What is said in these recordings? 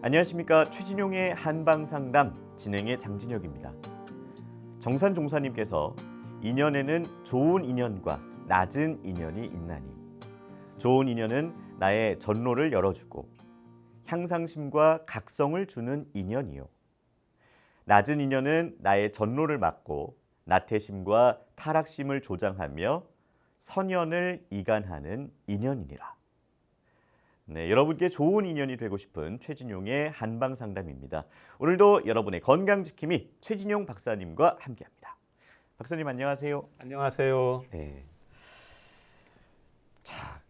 안녕하십니까. 최진용의 한방상담 진행의 장진혁입니다. 정산 종사님께서 인연에는 좋은 인연과 낮은 인연이 있나니 좋은 인연은 나의 전로를 열어주고 향상심과 각성을 주는 인연이요. 낮은 인연은 나의 전로를 막고 나태심과 타락심을 조장하며 선연을 이간하는 인연이니라. 네, 여러분께 좋은 인연이 되고 싶은 최진용의 한방상담입니다. 오늘도 여러분의 건강지킴이 최진용 박사님과 함께합니다. 박사님 안녕하세요. 안녕하세요. 네. 자,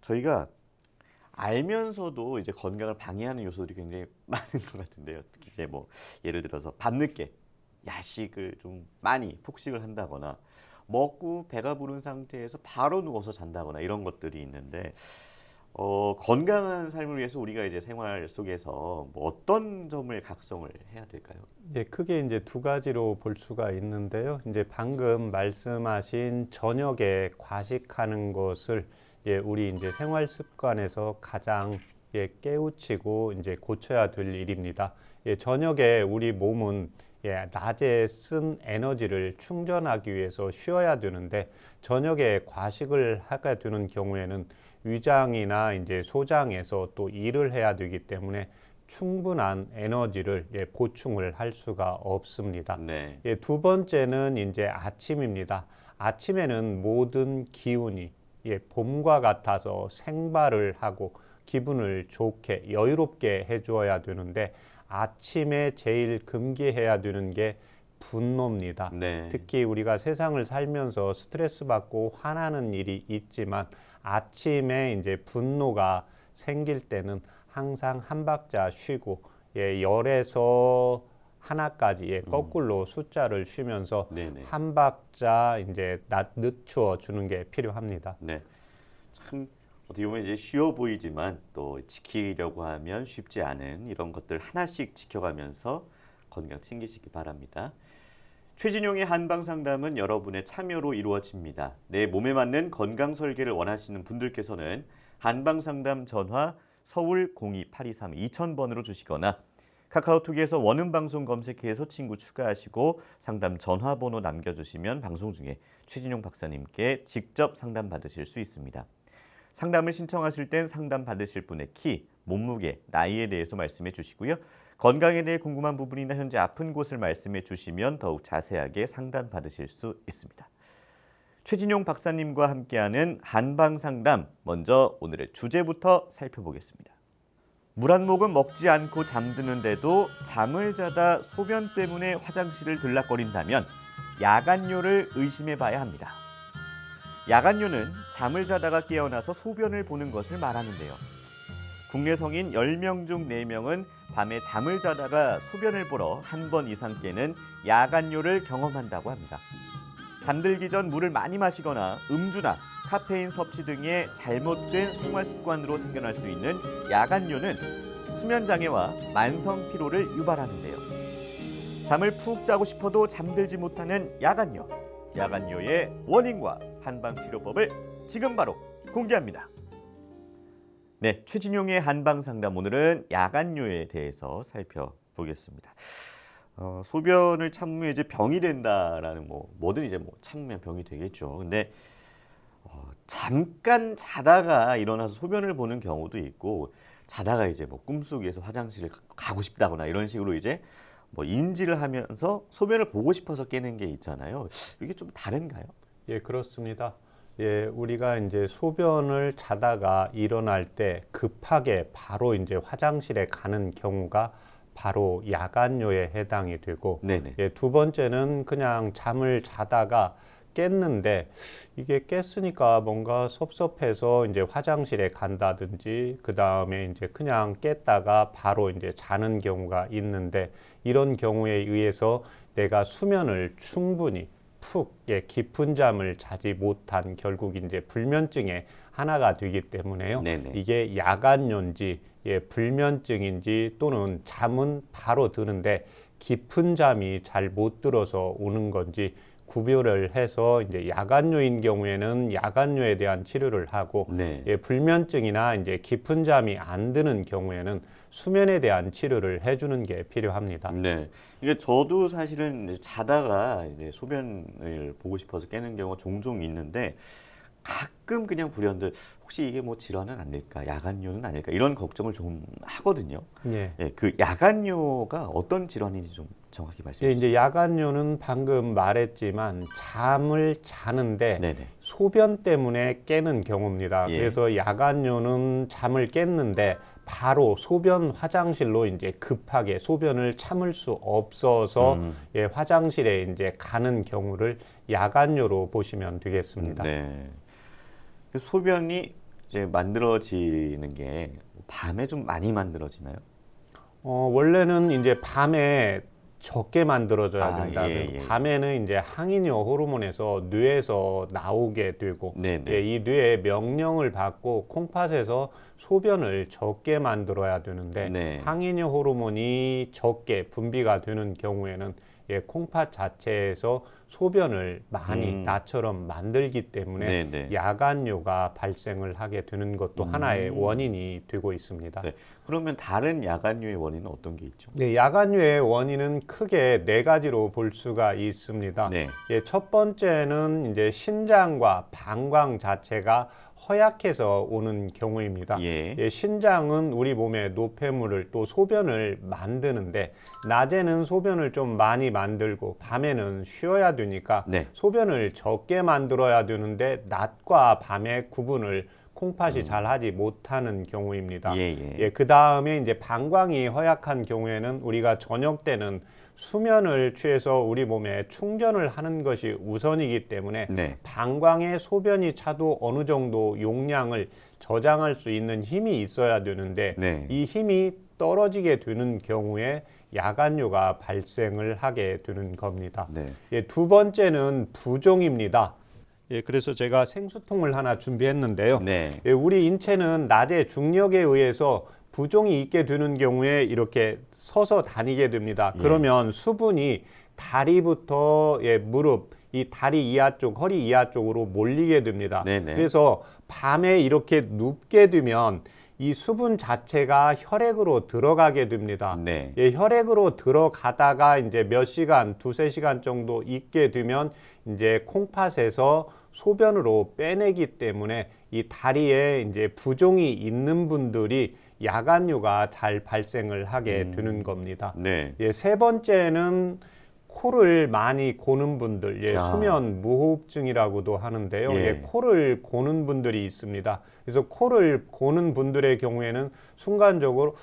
저희가 알면서도 이제 건강을 방해하는 요소들이 굉장히 많은 것 같은데요. 특히 이제 예를 들어서 밤늦게 야식을 좀 많이 폭식을 한다거나 먹고 배가 부른 상태에서 바로 누워서 잔다거나 이런 것들이 있는데 건강한 삶을 위해서 우리가 이제 생활 속에서 어떤 점을 각성을 해야 될까요? 예, 크게 이제 두 가지로 볼 수가 있는데요. 이제 방금 말씀하신 저녁에 과식하는 것을 우리 이제 생활 습관에서 가장 깨우치고 이제 고쳐야 될 일입니다. 저녁에 우리 몸은 낮에 쓴 에너지를 충전하기 위해서 쉬어야 되는데 저녁에 과식을 하게 되는 경우에는 위장이나 이제 소장에서 또 일을 해야 되기 때문에 충분한 에너지를 보충을 할 수가 없습니다. 네. 두 번째는 이제 아침입니다. 아침에는 모든 기운이 봄과 같아서 생발을 하고 기분을 좋게 여유롭게 해주어야 되는데 아침에 제일 금기해야 되는 게 분노입니다. 네. 특히 우리가 세상을 살면서 스트레스 받고 화나는 일이 있지만 아침에 이제 분노가 생길 때는 항상 한 박자 쉬고 열에서 하나까지 거꾸로 숫자를 쉬면서 네네. 한 박자 이제 늦추어 주는 게 필요합니다. 네. 참 어떻게 보면 이제 쉬워 보이지만 또 지키려고 하면 쉽지 않은 이런 것들 하나씩 지켜가면서 건강 챙기시기 바랍니다. 최진용의 한방상담은 여러분의 참여로 이루어집니다. 내 몸에 맞는 건강 설계를 원하시는 분들께서는 한방상담 전화 서울 02-823-2000번으로 주시거나 카카오톡에서 원음방송 검색해서 친구 추가하시고 상담 전화번호 남겨주시면 방송 중에 최진용 박사님께 직접 상담 받으실 수 있습니다. 상담을 신청하실 땐 상담 받으실 분의 키, 몸무게, 나이에 대해서 말씀해 주시고요. 건강에 대해 궁금한 부분이나 현재 아픈 곳을 말씀해 주시면 더욱 자세하게 상담 받으실 수 있습니다. 최진용 박사님과 함께하는 한방상담, 먼저 오늘의 주제부터 살펴보겠습니다. 물 한 모금 먹지 않고 잠드는데도 잠을 자다 소변 때문에 화장실을 들락거린다면 야간뇨를 의심해 봐야 합니다. 야간뇨는 잠을 자다가 깨어나서 소변을 보는 것을 말하는데요. 국내 성인 10명 중 4명은 밤에 잠을 자다가 소변을 보러 한 번 이상 깨는 야간뇨를 경험한다고 합니다. 잠들기 전 물을 많이 마시거나 음주나 카페인 섭취 등의 잘못된 생활 습관으로 생겨날 수 있는 야간뇨는 수면 장애와 만성 피로를 유발하는데요. 잠을 푹 자고 싶어도 잠들지 못하는 야간뇨. 야간뇨의 원인과 한방 치료법을 지금 바로 공개합니다. 네, 최진용의 한방상담, 오늘은 야간뇨에 대해서 살펴보겠습니다. 소변을 참으면 이제 병이 된다라는 뭐든 이제 참으면 병이 되겠죠. 근데 잠깐 자다가 일어나서 소변을 보는 경우도 있고, 자다가 이제 꿈속에서 화장실을 가고 싶다거나 이런 식으로 이제 인지를 하면서 소변을 보고 싶어서 깨는 게 있잖아요. 이게 좀 다른가요? 예, 그렇습니다. 우리가 이제 소변을 자다가 일어날 때 급하게 바로 이제 화장실에 가는 경우가 바로 야간뇨에 해당이 되고, 네네. 두 번째는 그냥 잠을 자다가 깼는데 이게 깼으니까 뭔가 섭섭해서 이제 화장실에 간다든지 그 다음에 이제 그냥 깼다가 바로 이제 자는 경우가 있는데, 이런 경우에 의해서 내가 수면을 충분히 푹 깊은 잠을 자지 못한 결국 이제 불면증의 하나가 되기 때문에요. 네네. 이게 야간뇨인지 불면증인지 또는 잠은 바로 드는데 깊은 잠이 잘 못 들어서 오는 건지 구별을 해서 이제 야간뇨인 경우에는 야간뇨에 대한 치료를 하고 네. 불면증이나 이제 깊은 잠이 안 드는 경우에는 수면에 대한 치료를 해주는 게 필요합니다. 네. 이게 저도 사실은 이제 자다가 이제 소변을 보고 싶어서 깨는 경우가 종종 있는데 가끔 그냥 불현듯 혹시 이게 뭐 질환은 아닐까, 야간뇨는 아닐까 이런 걱정을 좀 하거든요. 예. 예, 그 야간뇨가 어떤 질환인지 좀 정확히 말씀해 주세요. 이제 야간뇨는 방금 말했지만 잠을 자는데 네네. 소변 때문에 깨는 경우입니다. 예. 그래서 야간뇨는 잠을 깼는데 바로 소변 화장실로 이제 급하게 소변을 참을 수 없어서 화장실에 이제 가는 경우를 야간뇨로 보시면 되겠습니다. 네. 그 소변이 이제 만들어지는 게 밤에 좀 많이 만들어지나요? 원래는 이제 밤에 적게 만들어져야 됩니다. 예. 밤에는 이제 항이뇨 호르몬에서 뇌에서 나오게 되고 네네. 이 뇌의 명령을 받고 콩팥에서 소변을 적게 만들어야 되는데 네. 항이뇨 호르몬이 적게 분비가 되는 경우에는 콩팥 자체에서 소변을 많이 나처럼 만들기 때문에 네네. 야간뇨가 발생을 하게 되는 것도 하나의 원인이 되고 있습니다. 네. 그러면 다른 야간뇨의 원인은 어떤 게 있죠? 네, 야간뇨의 원인은 크게 네 가지로 볼 수가 있습니다. 네. 첫 번째는 이제 신장과 방광 자체가 허약해서 오는 경우입니다. 예. 신장은 우리 몸의 노폐물을 또 소변을 만드는데 낮에는 소변을 좀 많이 만들고 밤에는 쉬어야 되니까 네. 소변을 적게 만들어야 되는데 낮과 밤의 구분을 콩팥이 잘 하지 못하는 경우입니다. 예. 그 다음에 이제 방광이 허약한 경우에는 우리가 저녁 때는 수면을 취해서 우리 몸에 충전을 하는 것이 우선이기 때문에 네. 방광에 소변이 차도 어느 정도 용량을 저장할 수 있는 힘이 있어야 되는데 네. 이 힘이 떨어지게 되는 경우에 야간뇨가 발생을 하게 되는 겁니다. 네. 두 번째는 부종입니다. 그래서 제가 생수통을 하나 준비했는데요. 네. 우리 인체는 낮에 중력에 의해서 부종이 있게 되는 경우에 이렇게 서서 다니게 됩니다. 그러면 수분이 다리부터 무릎, 이 다리 이하 쪽, 허리 이하 쪽으로 몰리게 됩니다. 네네. 그래서 밤에 이렇게 눕게 되면 이 수분 자체가 혈액으로 들어가게 됩니다. 네. 혈액으로 들어가다가 이제 몇 시간, 두세 시간 정도 있게 되면 이제 콩팥에서 소변으로 빼내기 때문에 이 다리에 이제 부종이 있는 분들이 야간뇨가 잘 발생을 하게 되는 겁니다. 네. 세 번째는 코를 많이 고는 분들, 야. 수면 무호흡증이라고도 하는데요. 예. 코를 고는 분들이 있습니다. 그래서 코를 고는 분들의 경우에는 순간적으로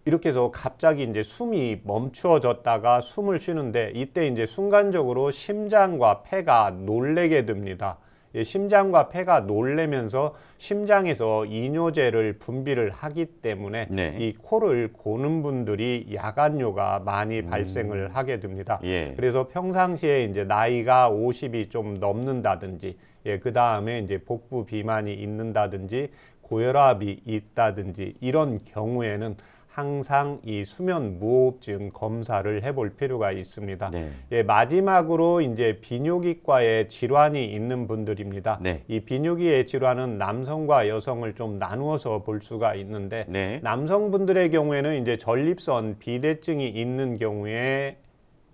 이렇게 해서 갑자기 이제 숨이 멈추어졌다가 숨을 쉬는데 이때 이제 순간적으로 심장과 폐가 놀래게 됩니다. 심장과 폐가 놀래면서 심장에서 이뇨제를 분비를 하기 때문에 네. 이 코를 고는 분들이 야간뇨가 많이 발생을 하게 됩니다. 예. 그래서 평상시에 이제 나이가 50이 좀 넘는다든지 그 다음에 이제 복부 비만이 있는다든지 고혈압이 있다든지 이런 경우에는 항상 이 수면 무호흡증 검사를 해볼 필요가 있습니다. 네. 마지막으로 이제 비뇨기과에 질환이 있는 분들입니다. 네. 이 비뇨기의 질환은 남성과 여성을 좀 나누어서 볼 수가 있는데 네. 남성분들의 경우에는 이제 전립선 비대증이 있는 경우에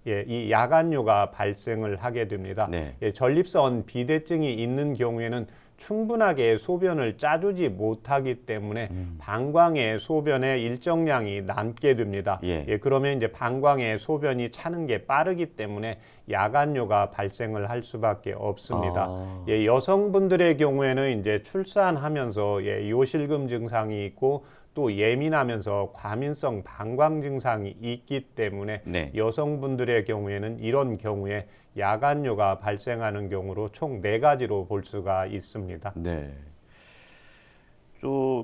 이 야간뇨가 발생을 하게 됩니다. 네. 전립선 비대증이 있는 경우에는 충분하게 소변을 짜주지 못하기 때문에 방광의 소변의 일정량이 남게 됩니다. 그러면 이제 방광의 소변이 차는 게 빠르기 때문에 야간뇨가 발생을 할 수밖에 없습니다. 여성분들의 경우에는 이제 출산하면서 요실금 증상이 있고 또 예민하면서 과민성 방광 증상이 있기 때문에 네. 여성분들의 경우에는 이런 경우에 야간뇨가 발생하는 경우로 총 4가지로 볼 수가 있습니다. 네.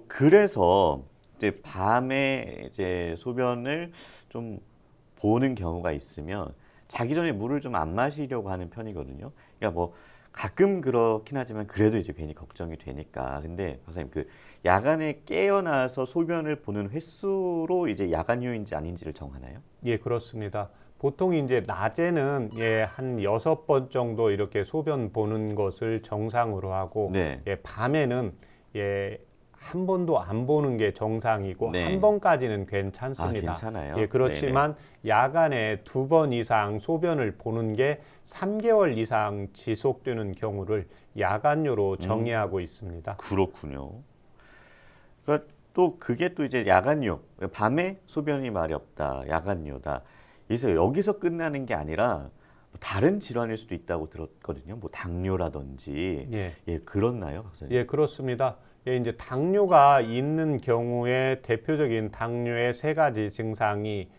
그래서 이제 밤에 이제 소변을 좀 보는 경우가 있으면 자기 전에 물을 좀 안 마시려고 하는 편이거든요. 그러니까 뭐 가끔 그렇긴 하지만 그래도 이제 괜히 걱정이 되니까. 근데 박사님 그 야간에 깨어나서 소변을 보는 횟수로 이제 야간뇨인지 아닌지를 정하나요? 그렇습니다. 보통 이제 낮에는 한 6번 정도 이렇게 소변 보는 것을 정상으로 하고 네. 밤에는 한 번도 안 보는 게 정상이고 네. 한 번까지는 아, 괜찮습니다. 괜찮아요. 그렇지만 야간에 2번 이상 소변을 보는 게 3개월 이상 지속되는 경우를 야간요로 정의하고 있습니다. 그렇군요. 그러니까 또 그게 또 이제 야간요. 밤에 소변이 말이 없다. 야간요다. 그래서 여기서 끝나는 게 아니라 다른 질환일 수도 있다고 들었거든요. 뭐 당뇨라든지. 그렇나요, 박사님? 그렇습니다. 이제 당뇨가 있는 경우에 대표적인 당뇨의 3가지 증상이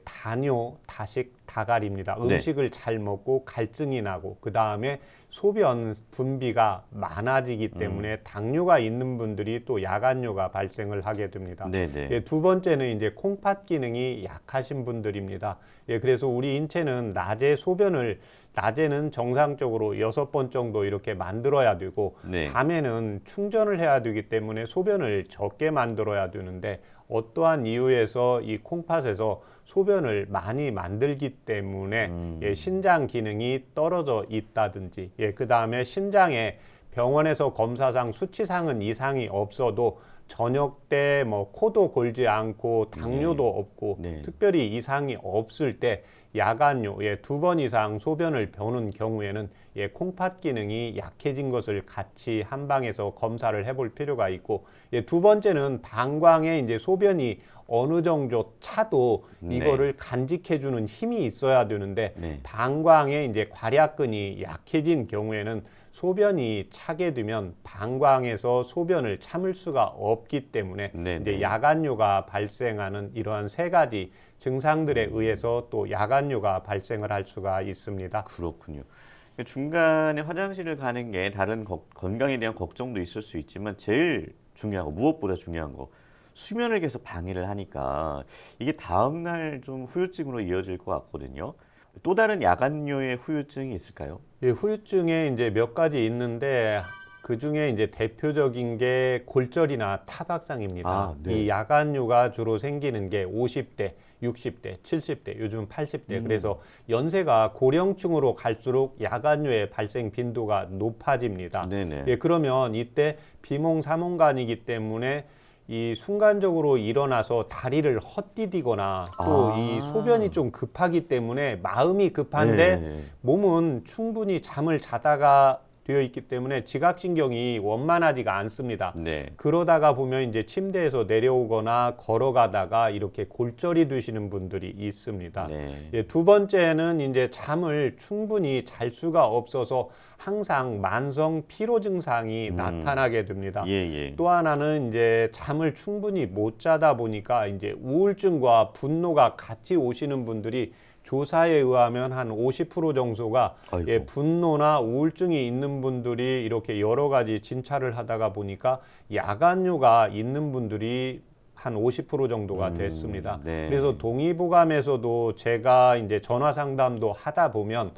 다뇨, 다식, 다갈입니다. 네. 음식을 잘 먹고 갈증이 나고 그 다음에 소변 분비가 많아지기 때문에 당뇨가 있는 분들이 또 야간뇨가 발생을 하게 됩니다. 네네. 2번째는 이제 콩팥 기능이 약하신 분들입니다. 그래서 우리 인체는 낮에는 정상적으로 6번 정도 이렇게 만들어야 되고 네. 밤에는 충전을 해야 되기 때문에 소변을 적게 만들어야 되는데 어떠한 이유에서 이 콩팥에서 소변을 많이 만들기 때문에 신장 기능이 떨어져 있다든지 그 다음에 신장에 병원에서 검사상 수치상은 이상이 없어도 저녁 때 뭐 코도 골지 않고 당뇨도 없고 특별히 이상이 없을 때 야간요 2번 이상 소변을 보는 경우에는 콩팥 기능이 약해진 것을 같이 한 방에서 검사를 해볼 필요가 있고 2번째는 방광에 이제 소변이 어느 정도 차도 이거를 간직해주는 힘이 있어야 되는데 방광에 이제 괄약근이 약해진 경우에는 소변이 차게 되면 방광에서 소변을 참을 수가 없기 때문에 이제 야간요가 발생하는 이러한 3가지 증상들에 의해서 또 야간요가 발생을 할 수가 있습니다. 그렇군요. 중간에 화장실을 가는 게 다른 건강에 대한 걱정도 있을 수 있지만 제일 중요한 거, 무엇보다 중요한 거, 수면을 계속 방해를 하니까 이게 다음날 좀 후유증으로 이어질 것 같거든요. 또 다른 야간요의 후유증이 있을까요? 후유증에 이제 몇 가지 있는데 그 중에 이제 대표적인 게 골절이나 타박상입니다. 이 야간요가 주로 생기는 게 50대, 60대, 70대, 요즘 80대. 그래서 연세가 고령층으로 갈수록 야간요의 발생 빈도가 높아집니다. 그러면 이때 비몽사몽간이기 때문에 이 순간적으로 일어나서 다리를 헛디디거나 또 이 소변이 좀 급하기 때문에 마음이 급한데 몸은 충분히 잠을 자다가 되어 있기 때문에 지각신경이 원만하지가 않습니다. 그러다가 보면 이제 침대에서 내려오거나 걸어가다가 이렇게 골절이 되시는 분들이 있습니다. 2번째는 이제 잠을 충분히 잘 수가 없어서 항상 만성 피로 증상이 나타나게 됩니다. 또 하나는 이제 잠을 충분히 못 자다 보니까 이제 우울증과 분노가 같이 오시는 분들이 조사에 의하면 한 50% 정도가 분노나 우울증이 있는 분들이 이렇게 여러 가지 진찰을 하다가 보니까 야간요가 있는 분들이 한 50% 정도가 됐습니다. 그래서 동의보감에서도 제가 이제 전화 상담도 하다 보면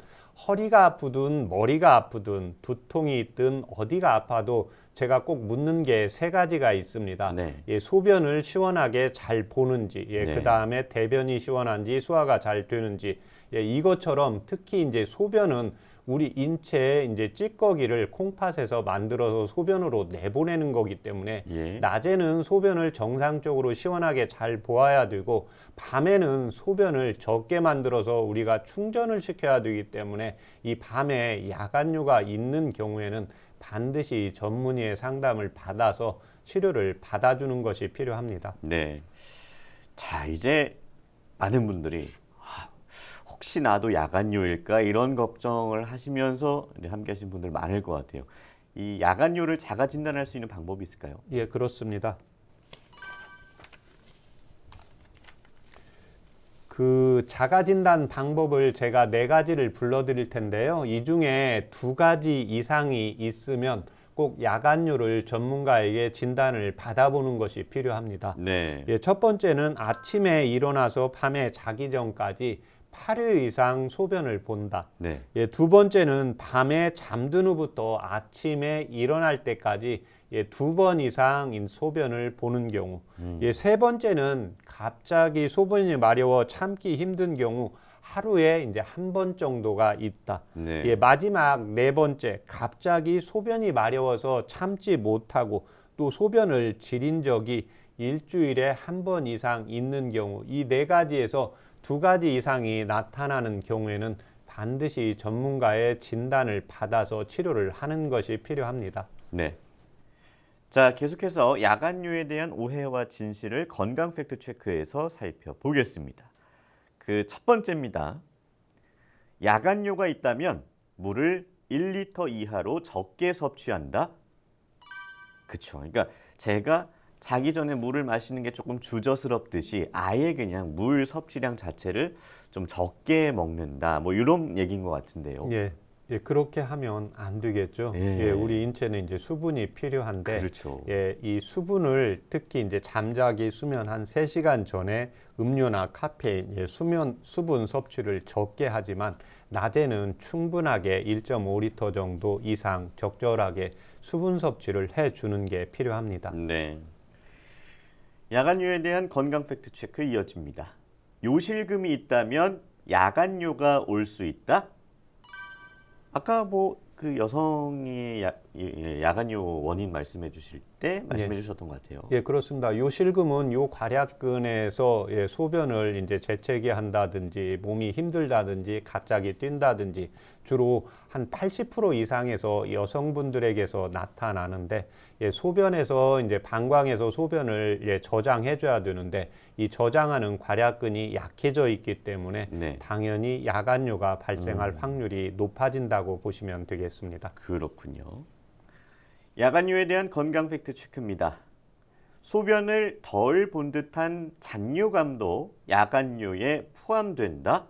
허리가 아프든 머리가 아프든 두통이 있든 어디가 아파도 제가 꼭 묻는 게 3가지가 있습니다. 소변을 시원하게 잘 보는지, 그 다음에 대변이 시원한지, 소화가 잘 되는지, 이것처럼 특히 이제 소변은 우리 인체의 이제 찌꺼기를 콩팥에서 만들어서 소변으로 내보내는 거기 때문에 낮에는 소변을 정상적으로 시원하게 잘 보아야 되고 밤에는 소변을 적게 만들어서 우리가 충전을 시켜야 되기 때문에 이 밤에 야간요가 있는 경우에는 반드시 전문의의 상담을 받아서 치료를 받아주는 것이 필요합니다. 자, 이제 많은 분들이 혹시 나도 야간요일까 이런 걱정을 하시면서 함께 하신 분들 많을 것 같아요. 이 야간요를 자가 진단할 수 있는 방법이 있을까요? 그렇습니다. 그 자가진단 방법을 제가 4가지를 불러드릴 텐데요. 이 중에 2가지 이상이 있으면 꼭 야간요를 전문가에게 진단을 받아보는 것이 필요합니다. 첫 번째는 아침에 일어나서 밤에 자기 전까지 8회 이상 소변을 본다. 2번째는 밤에 잠든 후부터 아침에 일어날 때까지 2번 이상 소변을 보는 경우. 3번째는 갑자기 소변이 마려워 참기 힘든 경우 하루에 이제 한 번 정도가 있다. 네. 예, 마지막 네 번째, 갑자기 소변이 마려워서 참지 못하고 또 소변을 지린 적이 일주일에 한 번 이상 있는 경우, 이 네 가지에서 두 가지 이상이 나타나는 경우에는 반드시 전문가의 진단을 받아서 치료를 하는 것이 필요합니다. 네. 자, 계속해서 야간요에 대한 오해와 진실을 건강 팩트 체크에서 살펴보겠습니다. 그 첫 번째입니다. 야간요가 있다면 물을 1리터 이하로 적게 섭취한다. 그렇죠. 그러니까 제가 자기 전에 물을 마시는 게 조금 주저스럽듯이 아예 그냥 물 섭취량 자체를 좀 적게 먹는다. 뭐 이런 얘기인 것 같은데요. 예, 예, 그렇게 하면 안 되겠죠. 예. 예, 우리 인체는 이제 수분이 필요한데, 그렇죠. 예, 이 수분을 특히 이제 잠자기 수면 한 3시간 전에 음료나 카페인, 예, 수분 섭취를 적게 하지만 낮에는 충분하게 1.5리터 정도 이상 적절하게 수분 섭취를 해주는 게 필요합니다. 네. 야간요에 대한 건강 팩트 체크 이어집니다. 요실금이 있다면 야간요가 올 수 있다? 아까 뭐 그 여성이 야간요 원인 말씀해 주실 때 말씀해 주셨던 것 같아요. 예, 그렇습니다. 요실금은 요 괄약근에서 예, 소변을 이제 재채기 한다든지 몸이 힘들다든지 갑자기 뛴다든지 주로 한 80% 이상에서 여성분들에게서 나타나는데 예, 소변에서 이제 방광에서 소변을 예, 저장해 줘야 되는데 이 저장하는 괄약근이 약해져 있기 때문에 네. 당연히 야간요가 발생할 확률이 높아진다고 보시면 되겠습니다. 그렇군요. 야간요에 대한 건강 팩트 체크입니다. 소변을 덜 본 듯한 잔뇨감도 야간요에 포함된다.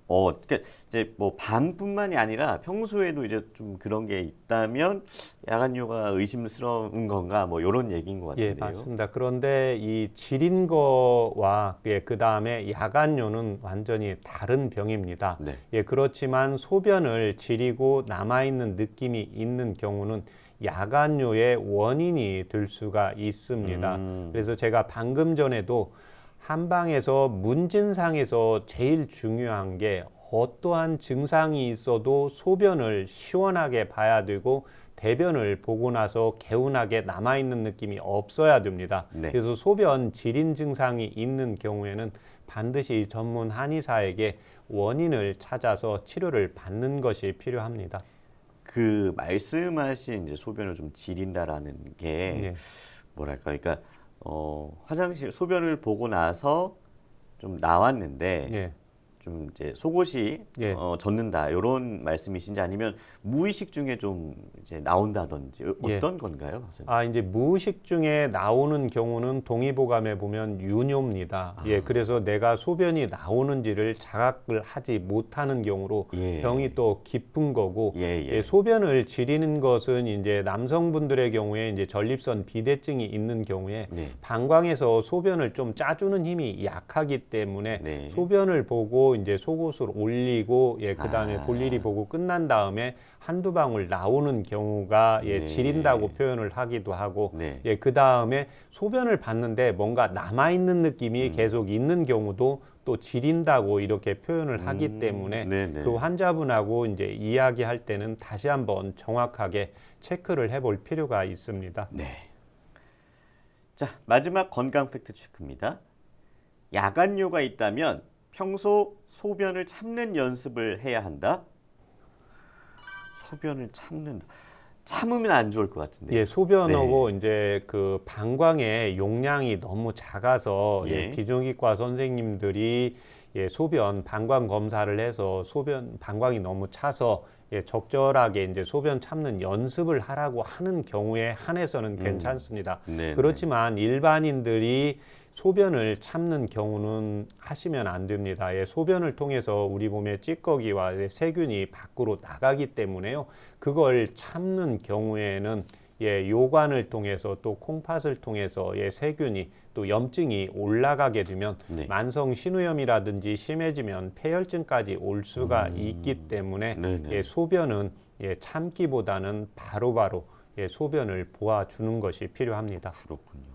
그러니까 이제 뭐 밤뿐만이 아니라 평소에도 이제 좀 그런 게 있다면 야간요가 의심스러운 건가 뭐 이런 얘기인 것 예, 같은데요. 맞습니다. 그런데 이 지린 거와 예, 그 다음에 야간요는 완전히 다른 병입니다. 네. 예, 그렇지만 소변을 지리고 남아있는 느낌이 있는 경우는 야간요의 원인이 될 수가 있습니다. 그래서 제가 방금 전에도 한방에서 문진상에서 제일 중요한 게 어떠한 증상이 있어도 소변을 시원하게 봐야 되고 대변을 보고 나서 개운하게 남아있는 느낌이 없어야 됩니다. 네. 그래서 소변 지린 증상이 있는 경우에는 반드시 전문 한의사에게 원인을 찾아서 치료를 받는 것이 필요합니다. 그 말씀하신 이제 소변을 좀 지린다라는 게 네. 뭐랄까, 그러니까 화장실 소변을 보고 나서 좀 나왔는데 예. 좀 이제 속옷이 예. 젖는다 이런 말씀이신지 아니면 무의식 중에 좀 이제 나온다든지 어떤 건가요, 선생님? 이제 무의식 중에 나오는 경우는 동의보감에 보면 유뇨입니다. 예, 그래서 내가 소변이 나오는지를 자각을 하지 못하는 경우로 예. 병이 또 깊은 거고, 예. 예, 소변을 지리는 것은 이제 남성분들의 경우에 이제 전립선 비대증이 있는 경우에 네. 방광에서 소변을 좀 짜주는 힘이 약하기 때문에 네. 소변을 보고 이제 속옷을 올리고 예, 그다음에 볼일이 보고 끝난 다음에 한두 방울 나오는 경우가 예, 네. 지린다고 표현을 하기도 하고 네. 예, 그다음에 소변을 봤는데 뭔가 남아 있는 느낌이 계속 있는 경우도 또 지린다고 이렇게 표현을 하기 때문에 네네. 그 환자분하고 이제 이야기할 때는 다시 한번 정확하게 체크를 해볼 필요가 있습니다. 네. 자, 마지막 건강 팩트 체크입니다. 야간요가 있다면 평소 소변을 참는 연습을 해야 한다. 소변을 참으면 안 좋을 것 같은데. 예, 소변하고 이제 그 방광의 용량이 너무 작아서 예. 예, 비뇨기과 선생님들이 예, 소변 방광 검사를 해서 소변 방광이 너무 차서 예, 적절하게 이제 소변 참는 연습을 하라고 하는 경우에 한해서는 괜찮습니다. 네네. 그렇지만 일반인들이 소변을 참는 경우는 하시면 안 됩니다. 예, 소변을 통해서 우리 몸의 찌꺼기와 세균이 밖으로 나가기 때문에요. 그걸 참는 경우에는 예, 요관을 통해서 또 콩팥을 통해서 예, 세균이 또 염증이 올라가게 되면 네. 만성 신우염이라든지 심해지면 폐혈증까지 올 수가 있기 때문에 네네. 예, 소변은 예, 참기보다는 바로바로 예, 소변을 보아주는 것이 필요합니다. 그렇군요.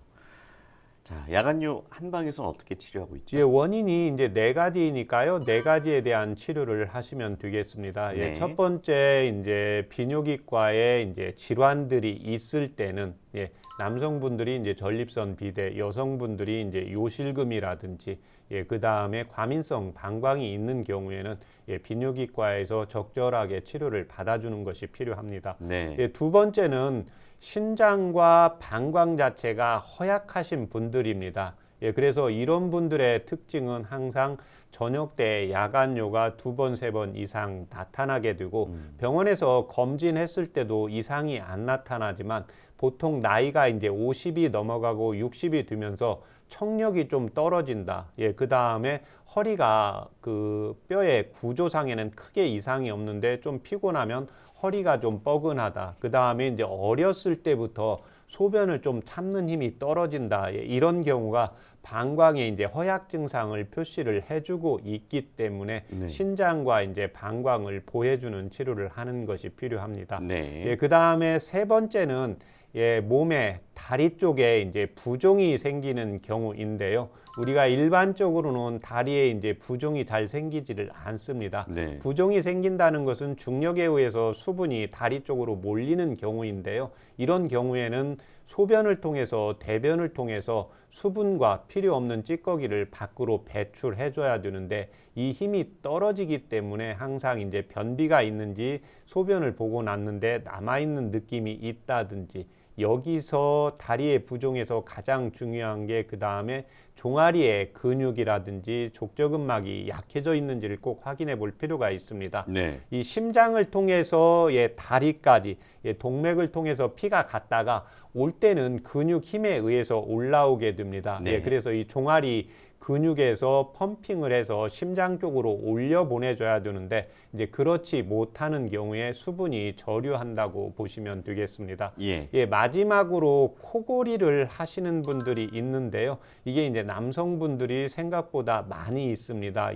자, 야간요 한방에서는 어떻게 치료하고 있죠? 예, 원인이 이제 네 가지니까요. 네 가지에 대한 치료를 하시면 되겠습니다. 예, 네. 첫 번째 이제 비뇨기과에 이제 질환들이 있을 때는 예, 남성분들이 이제 전립선 비대, 여성분들이 이제 요실금이라든지 예, 그 다음에 과민성 방광이 있는 경우에는 예, 비뇨기과에서 적절하게 치료를 받아주는 것이 필요합니다. 네. 예, 두 번째는 신장과 방광 자체가 허약하신 분들입니다. 예, 그래서 이런 분들의 특징은 항상 저녁 때 야간요가 두 번, 세 번 이상 나타나게 되고 병원에서 검진했을 때도 이상이 안 나타나지만 보통 나이가 이제 50이 넘어가고 60이 되면서 청력이 좀 떨어진다. 예, 그 다음에 허리가 그 뼈의 구조상에는 크게 이상이 없는데 좀 피곤하면 허리가 좀 뻐근하다. 그 다음에 이제 어렸을 때부터 소변을 좀 참는 힘이 떨어진다. 예, 이런 경우가 방광에 이제 허약 증상을 표시를 해주고 있기 때문에 네. 신장과 이제 방광을 보호해주는 치료를 하는 것이 필요합니다. 네. 예, 그 다음에 세 번째는 예, 몸에 다리 쪽에 이제 부종이 생기는 경우인데요. 우리가 일반적으로는 다리에 이제 부종이 잘 생기지를 않습니다. 네. 부종이 생긴다는 것은 중력에 의해서 수분이 다리 쪽으로 몰리는 경우인데요. 이런 경우에는 소변을 통해서 대변을 통해서 수분과 필요 없는 찌꺼기를 밖으로 배출해 줘야 되는데 이 힘이 떨어지기 때문에 항상 이제 변비가 있는지 소변을 보고 났는데 남아 있는 느낌이 있다든지 여기서 다리의 부종에서 가장 중요한 게 그 다음에 종아리의 근육이라든지 족저근막이 약해져 있는지를 꼭 확인해 볼 필요가 있습니다. 네. 이 심장을 통해서 예, 다리까지 예, 동맥을 통해서 피가 갔다가 올 때는 근육 힘에 의해서 올라오게 됩니다. 네. 예, 그래서 이 종아리 근육에서 펌핑을 해서 심장 쪽으로 올려 보내줘야 되는데 이제 그렇지 못하는 경우에 수분이 저류한다고 보시면 되겠습니다. 예. 예, 마지막으로 코골이를 하시는 분들이 있는데요. 이게 이제 남성분들이 생각보다 많이 있습니다.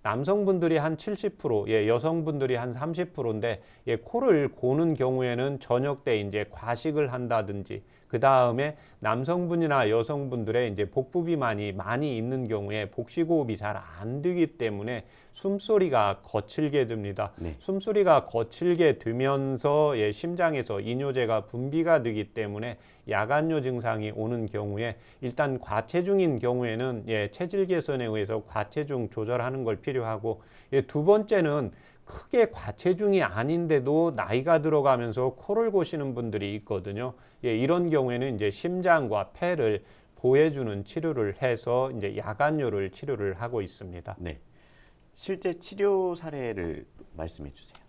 남성분들이 한 70%, 예, 여성분들이 한 30%인데, 예, 코를 고는 경우에는 저녁 때 이제 과식을 한다든지, 그 다음에 남성분이나 여성분들의 이제 복부 비만이 많이 있는 경우에 복식호흡이 잘 안 되기 때문에 숨소리가 거칠게 됩니다. 네. 숨소리가 거칠게 되면서 예, 심장에서 이뇨제가 분비가 되기 때문에 야간요 증상이 오는 경우에 일단 과체중인 경우에는 예, 체질 개선에 의해서 과체중 조절하는 걸 필요하고 예, 두 번째는 크게 과체중이 아닌데도 나이가 들어가면서 코를 고시는 분들이 있거든요. 예, 이런 경우에는 이제 심장과 폐를 보호해주는 치료를 해서 이제 야간요를 치료를 하고 있습니다. 네. 실제 치료 사례를 말씀해 주세요.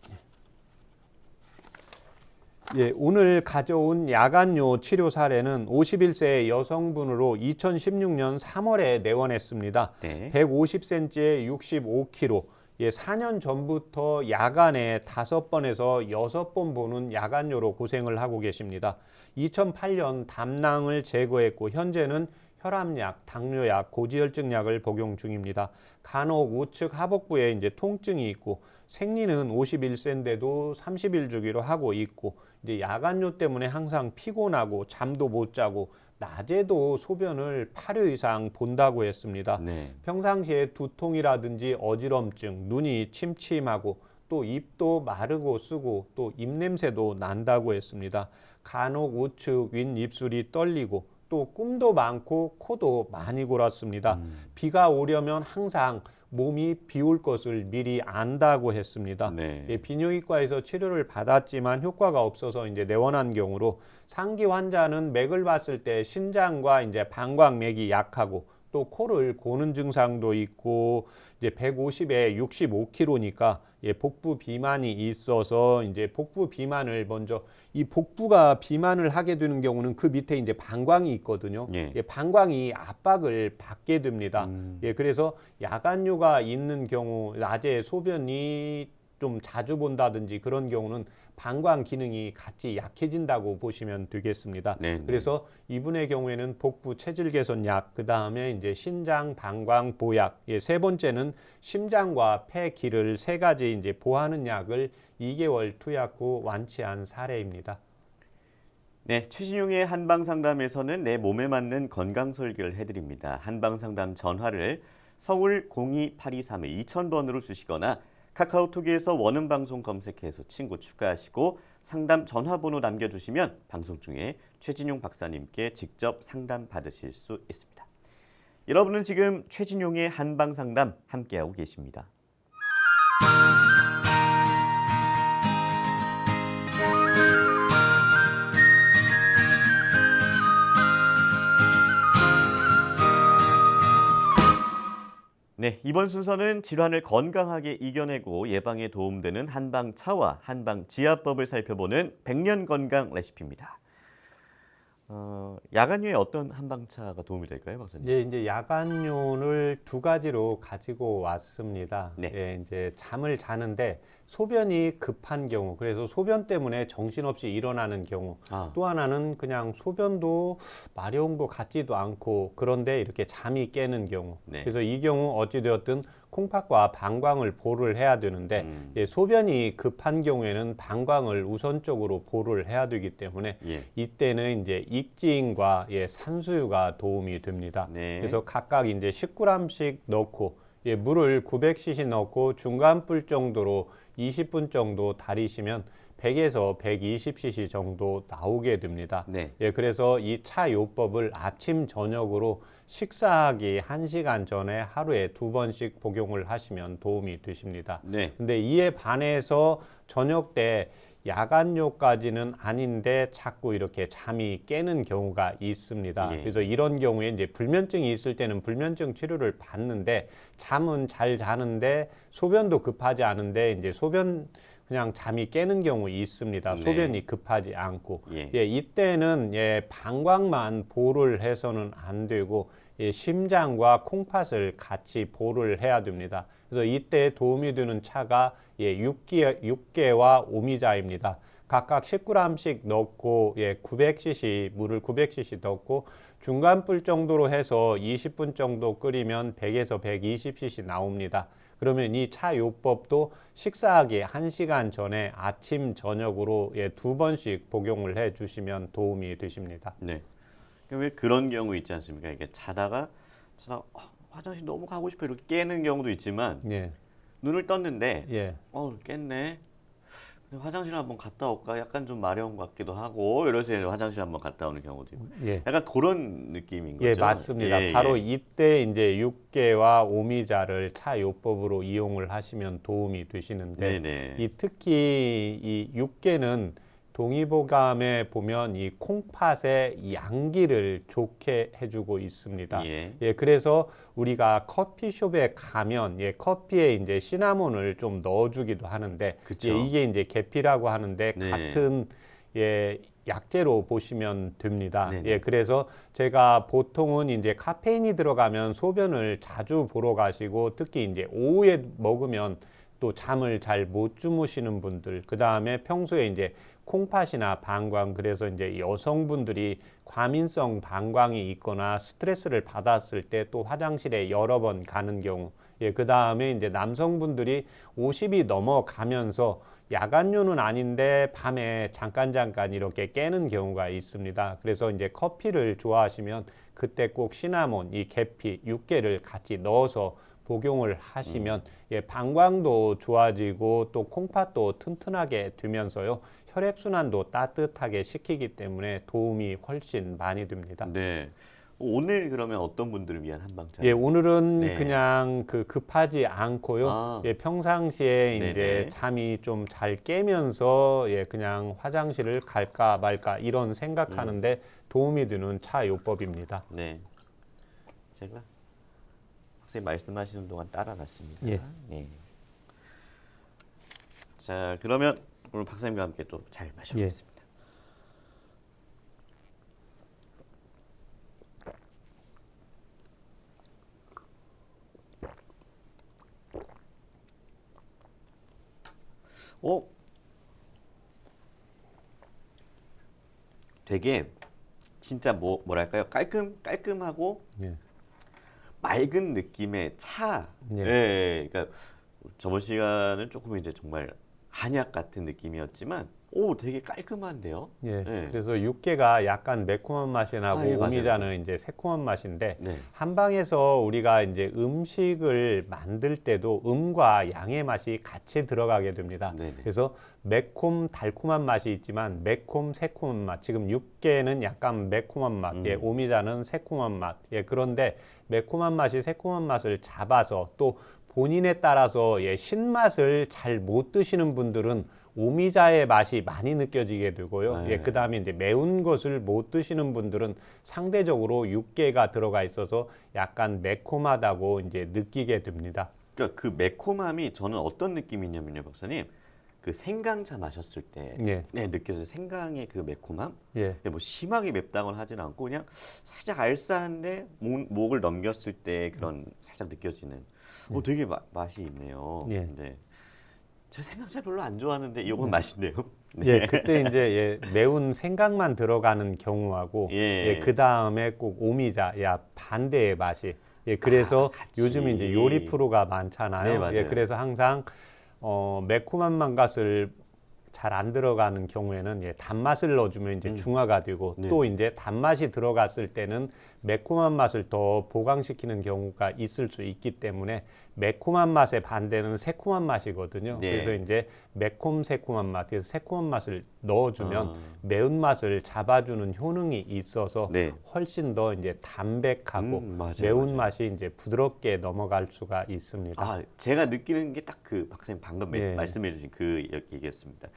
예, 오늘 가져온 야간요 치료 사례는 51세 여성분으로 2016년 3월에 내원했습니다. 네. 150cm에 65kg. 예, 4년 전부터 야간에 5번에서 6번 보는 야간요로 고생을 하고 계십니다. 2008년 담낭을 제거했고 현재는 혈압약, 당뇨약, 고지혈증약을 복용 중입니다. 간혹 우측 하복부에 이제 통증이 있고 생리는 51세인데도 30일 주기로 하고 있고 이제 야간요 때문에 항상 피곤하고 잠도 못 자고 낮에도 소변을 8회 이상 본다고 했습니다. 네. 평상시에 두통이라든지 어지럼증, 눈이 침침하고 또 입도 마르고 쓰고 또 입냄새도 난다고 했습니다. 간혹 우측 윗입술이 떨리고 또 꿈도 많고 코도 많이 골았습니다. 비가 오려면 항상 몸이 비올 것을 미리 안다고 했습니다. 네. 예, 비뇨기과에서 치료를 받았지만 효과가 없어서 이제 내원한 경우로 상기 환자는 맥을 봤을 때 신장과 이제 방광맥이 약하고 또 코를 고는 증상도 있고 이제 150에 65kg니까 예, 복부 비만이 있어서 이제 복부 비만을 먼저 이 복부가 비만을 하게 되는 경우는 그 밑에 이제 방광이 있거든요. 예. 예, 방광이 압박을 받게 됩니다. 예, 그래서 야간요가 있는 경우 낮에 소변이 좀 자주 본다든지 그런 경우는 방광 기능이 같이 약해진다고 보시면 되겠습니다. 네. 그래서 이분의 경우에는 복부 체질 개선 약, 그 다음에 이제 신장 방광 보약, 예, 세 번째는 심장과 폐 기를 세 가지 이제 보하는 약을 2개월 투약 후 완치한 사례입니다. 네, 최진용의 한방상담에서는 내 몸에 맞는 건강 설계를 해드립니다. 한방상담 전화를 서울 02823-2000번으로 주시거나 카카오톡에서 원음방송 검색해서 친구 추가하시고 상담 전화번호 남겨주시면 방송 중에 최진용 박사님께 직접 상담 받으실 수 있습니다. 여러분은 지금 최진용의 한방상담 함께하고 계십니다. 네, 이번 순서는 질환을 건강하게 이겨내고 예방에 도움되는 한방차와 한방지압법을 살펴보는 백년건강 레시피입니다. 야간유에 어떤 한방차가 도움이 될까요, 박사님? 예, 이제 야간요를 두 가지로 가지고 왔습니다. 네. 예, 이제 잠을 자는데 소변이 급한 경우, 그래서 소변 때문에 정신없이 일어나는 경우, 또 하나는 그냥 소변도 마려운 것 같지도 않고 그런데 이렇게 잠이 깨는 경우. 네. 그래서 이 경우 어찌되었든 콩팥과 방광을 보를 해야 되는데 예, 소변이 급한 경우에는 방광을 우선적으로 보를 해야 되기 때문에 예. 이때는 이제 익지인과 예, 산수유가 도움이 됩니다. 네. 그래서 각각 이제 10g씩 넣고 예, 물을 900cc 넣고 중간 불 정도로 20분 정도 달이시면 100에서 120cc 정도 나오게 됩니다. 네. 예, 그래서 이 차 요법을 아침 저녁으로 식사하기 1시간 전에 하루에 2번씩 복용을 하시면 도움이 되십니다. 네. 근데 이에 반해서 저녁 때 야간요까지는 아닌데 자꾸 이렇게 잠이 깨는 경우가 있습니다. 예. 그래서 이런 경우에 이제 불면증이 있을 때는 불면증 치료를 받는데 잠은 잘 자는데 소변도 급하지 않은데 이제 소변 그냥 잠이 깨는 경우 있습니다. 네. 소변이 급하지 않고. 예. 예, 이때는 예, 방광만 보를 해서는 안 되고 예, 심장과 콩팥을 같이 보를 해야 됩니다. 그래서 이때 도움이 되는 차가 예, 육개와 오미자입니다. 각각 10g씩 넣고 예, 900cc 물을 900cc 넣고 중간 불 정도로 해서 20분 정도 끓이면 100에서 120cc 나옵니다. 그러면 이 차 요법도 식사하기 1시간 전에 아침 저녁으로 예, 2번씩 복용을 해 주시면 도움이 되십니다. 네. 왜 그런 경우 있지 않습니까? 이게 자다가 화장실 너무 가고 싶어 이렇게 깨는 경우도 있지만 예. 눈을 떴는데 예. 깼네. 화장실 한번 갔다 올까? 약간 좀 마려운 것 같기도 하고 이러서 화장실 한번 갔다 오는 경우도 있고. 예. 약간 그런 느낌인 거죠. 예, 맞습니다. 예, 바로 예. 이때 이제 육개와 오미자를 차 요법으로 이용을 하시면 도움이 되시는데 네네. 이 특히 이 육개는 동의보감에 보면 이 콩팥의 양기를 좋게 해주고 있습니다. 예. 예, 그래서 우리가 커피숍에 가면 예, 커피에 이제 시나몬을 좀 넣어주기도 하는데 그쵸. 예, 이게 이제 계피라고 하는데 네. 같은 예, 약재로 보시면 됩니다. 네네. 예, 그래서 제가 보통은 이제 카페인이 들어가면 소변을 자주 보러 가시고 특히 이제 오후에 먹으면 또 잠을 잘 못 주무시는 분들, 그 다음에 평소에 이제 콩팥이나 방광, 그래서 이제 여성분들이 과민성 방광이 있거나 스트레스를 받았을 때 또 화장실에 여러 번 가는 경우, 예, 그 다음에 이제 남성분들이 50이 넘어가면서 야간요는 아닌데 밤에 잠깐 이렇게 깨는 경우가 있습니다. 그래서 이제 커피를 좋아하시면 그때 꼭 시나몬, 이 계피, 육개를 같이 넣어서 복용을 하시면 예, 방광도 좋아지고 또 콩팥도 튼튼하게 되면서요 혈액순환도 따뜻하게 시키기 때문에 도움이 훨씬 많이 됩니다. 네. 오늘 그러면 어떤 분들을 위한 한방차? 예, 오늘은 네. 그냥 급하지 않고요. 예, 평상시에 네네. 이제 잠이 좀 잘 깨면서 예, 그냥 화장실을 갈까 말까 이런 생각하는데 도움이 되는 차 요법입니다. 네. 제가 선생님 말씀하시는 동안 따라갔습니다. 예. 네. 자, 그러면 오늘 박사님과 함께 또 잘 마셔보겠습니다. 되게 진짜 뭐랄까요? 깔끔하고 예. 맑은 느낌의 차. 예. 예, 그러니까 저번 시간은 조금 이제 정말 한약 같은 느낌이었지만 오, 되게 깔끔한데요. 예, 네. 그래서 육개가 약간 매콤한 맛이 나고 아, 예, 맞아요. 오미자는 이제 새콤한 맛인데 네. 한방에서 우리가 이제 음식을 만들 때도 음과 양의 맛이 같이 들어가게 됩니다. 네네. 그래서 매콤 달콤한 맛이 있지만 매콤 새콤한 맛. 지금 육개는 약간 매콤한 맛, 예, 오미자는 새콤한 맛. 예, 그런데 매콤한 맛이 새콤한 맛을 잡아서 또 본인에 따라서 예, 신맛을 잘 못 드시는 분들은 오미자의 맛이 많이 느껴지게 되고요. 네. 예, 그다음에 이제 매운 것을 못 드시는 분들은 상대적으로 육개가 들어가 있어서 약간 매콤하다고 이제 느끼게 됩니다. 그러니까 그 매콤함이 저는 어떤 느낌이냐면요, 박사님. 그 생강차 마셨을 때 예. 네, 느껴져요. 생강의 그 매콤함. 예. 근데 뭐 심하게 맵다고는 하진 않고 그냥 살짝 알싸한데 목을 넘겼을 때 그런 살짝 느껴지는 되게 맛이 있네요. 예. 근데 제가 생강차 별로 안 좋아하는데 이건 맛있네요. 네. 예, 그때 이제 예, 매운 생강만 들어가는 경우하고 예. 예, 그 다음에 꼭 오미자, 야 반대의 맛이. 예, 그래서 같이. 요즘 이제 요리 프로가 많잖아요. 네, 맞아요. 예, 그래서 항상 매콤한 맛을 잘 안 들어가는 경우에는 예, 단맛을 넣어주면 이제 중화가 되고 네. 또 이제 단맛이 들어갔을 때는 매콤한 맛을 더 보강시키는 경우가 있을 수 있기 때문에 매콤한 맛의 반대는 새콤한 맛이거든요. 네. 그래서 이제 매콤 새콤한 맛, 그래서 새콤한 맛을 넣어주면 아. 매운 맛을 잡아주는 효능이 있어서 네. 훨씬 더 이제 담백하고 맞아요, 매운 맞아요. 맛이 이제 부드럽게 넘어갈 수가 있습니다. 아, 제가 느끼는 게 딱 그 박사님 방금 예. 말씀해주신 그 얘기였습니다.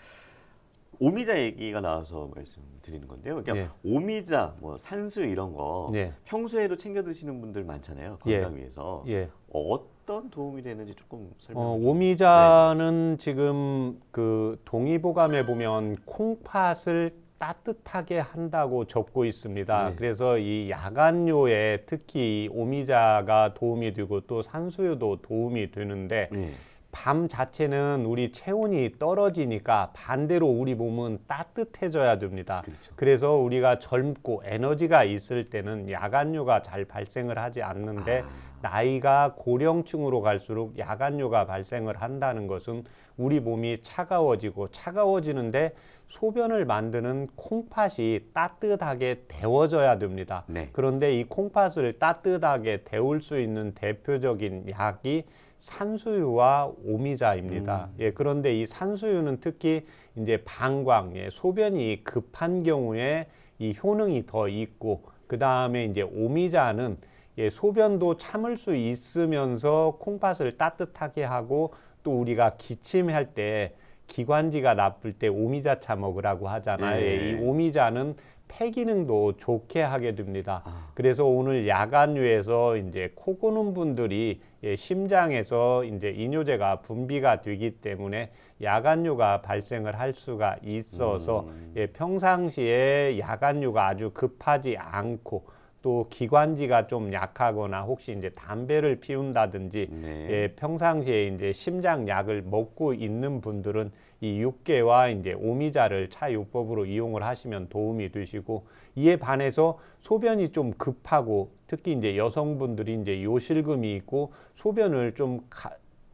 오미자 얘기가 나와서 말씀드리는 건데요. 그러니까 예. 오미자, 뭐 산수 이런 거 예. 평소에도 챙겨 드시는 분들 많잖아요. 예. 건강 위해서. 예. 어떤 도움이 되는지 조금 설명해 주세요. 오미자는 지금 그 동의보감에 보면 콩팥을 따뜻하게 한다고 적고 있습니다. 네. 그래서 이 야간요에 특히 오미자가 도움이 되고 또 산수유도 도움이 되는데 네. 밤 자체는 우리 체온이 떨어지니까 반대로 우리 몸은 따뜻해져야 됩니다. 그렇죠. 그래서 우리가 젊고 에너지가 있을 때는 야간요가 잘 발생을 하지 않는데 나이가 고령층으로 갈수록 야간요가 발생을 한다는 것은 우리 몸이 차가워지고 차가워지는데 소변을 만드는 콩팥이 따뜻하게 데워져야 됩니다. 네. 그런데 이 콩팥을 따뜻하게 데울 수 있는 대표적인 약이 산수유와 오미자입니다. 예, 그런데 이 산수유는 특히 이제 방광, 예, 소변이 급한 경우에 이 효능이 더 있고, 그 다음에 이제 오미자는 예, 소변도 참을 수 있으면서 콩팥을 따뜻하게 하고 또 우리가 기침할 때 기관지가 나쁠 때 오미자차 먹으라고 하잖아요. 예. 이 오미자는 폐 기능도 좋게 하게 됩니다. 그래서 오늘 야간유에서 이제 코 고는 분들이 예, 심장에서 이제 이뇨제가 분비가 되기 때문에 야간유가 발생을 할 수가 있어서 예, 평상시에 야간유가 아주 급하지 않고 또 기관지가 좀 약하거나 혹시 이제 담배를 피운다든지 네. 예, 평상시에 이제 심장약을 먹고 있는 분들은 이 육개와 이제 오미자를 차요법으로 이용을 하시면 도움이 되시고, 이에 반해서 소변이 좀 급하고 특히 이제 여성분들이 이제 요실금이 있고 소변을 좀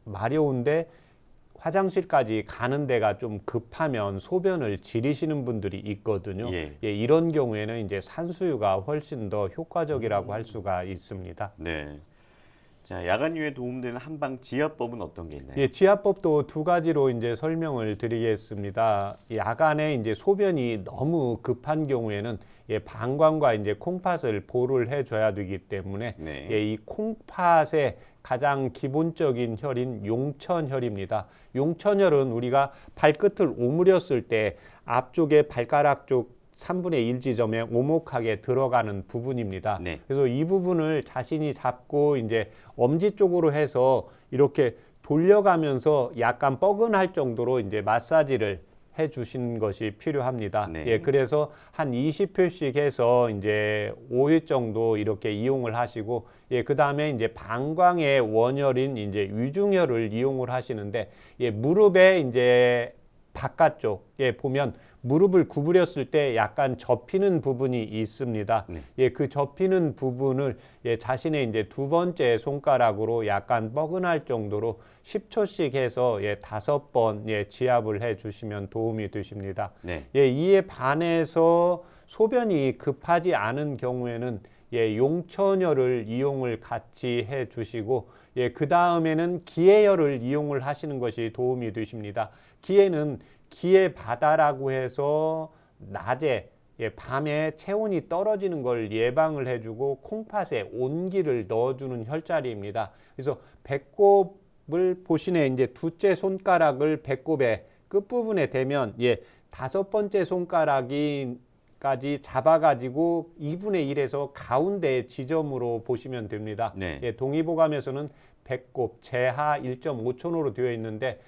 마려운데 화장실까지 가는 데가 좀 급하면 소변을 지리시는 분들이 있거든요. 예. 예, 이런 경우에는 이제 산수유가 훨씬 더 효과적이라고 할 수가 있습니다. 네. 자, 야간유에 도움되는 한방 지압법은 어떤 게 있나요? 예, 지압법도 두 가지로 이제 설명을 드리겠습니다. 야간에 이제 소변이 너무 급한 경우에는 예, 방광과 이제 콩팥을 보호를 해줘야 되기 때문에 네. 예, 이 콩팥의 가장 기본적인 혈인 용천혈입니다. 용천혈은 우리가 발끝을 오므렸을 때 앞쪽에 발가락 쪽 3분의 1 지점에 오목하게 들어가는 부분입니다. 네. 그래서 이 부분을 자신이 잡고 이제 엄지 쪽으로 해서 이렇게 돌려가면서 약간 뻐근할 정도로 이제 마사지를 해 주신 것이 필요합니다. 네. 예, 그래서 한 20회씩 해서 이제 5회 정도 이렇게 이용을 하시고, 예, 그 다음에 이제 방광의 원혈인 이제 위중혈을 이용을 하시는데, 예, 무릎에 이제 바깥쪽에 보면 무릎을 구부렸을 때 약간 접히는 부분이 있습니다. 네. 예, 그 접히는 부분을 자신의 이제 두 번째 손가락으로 약간 뻐근할 정도로 10초씩 해서 5번 지압을 해 주시면 도움이 되십니다. 네. 이에 반해서 소변이 급하지 않은 경우에는 용천열을 이용을 같이 해 주시고 그 다음에는 기해열을 이용을 하시는 것이 도움이 되십니다. 기해는 기해 바다라고 해서 낮에 밤에 체온이 떨어지는 걸 예방을 해주고 콩팥에 온기를 넣어주는 혈자리입니다. 그래서 배꼽을 보시네 이제 두째 손가락을 배꼽의 끝부분에 대면 5번째 손가락이 까지 잡아가지고 2분의 1에서 가운데 지점으로 보시면 됩니다. 네. 동의보감에서는 배꼽 제하 1.5촌으로 되어 있는데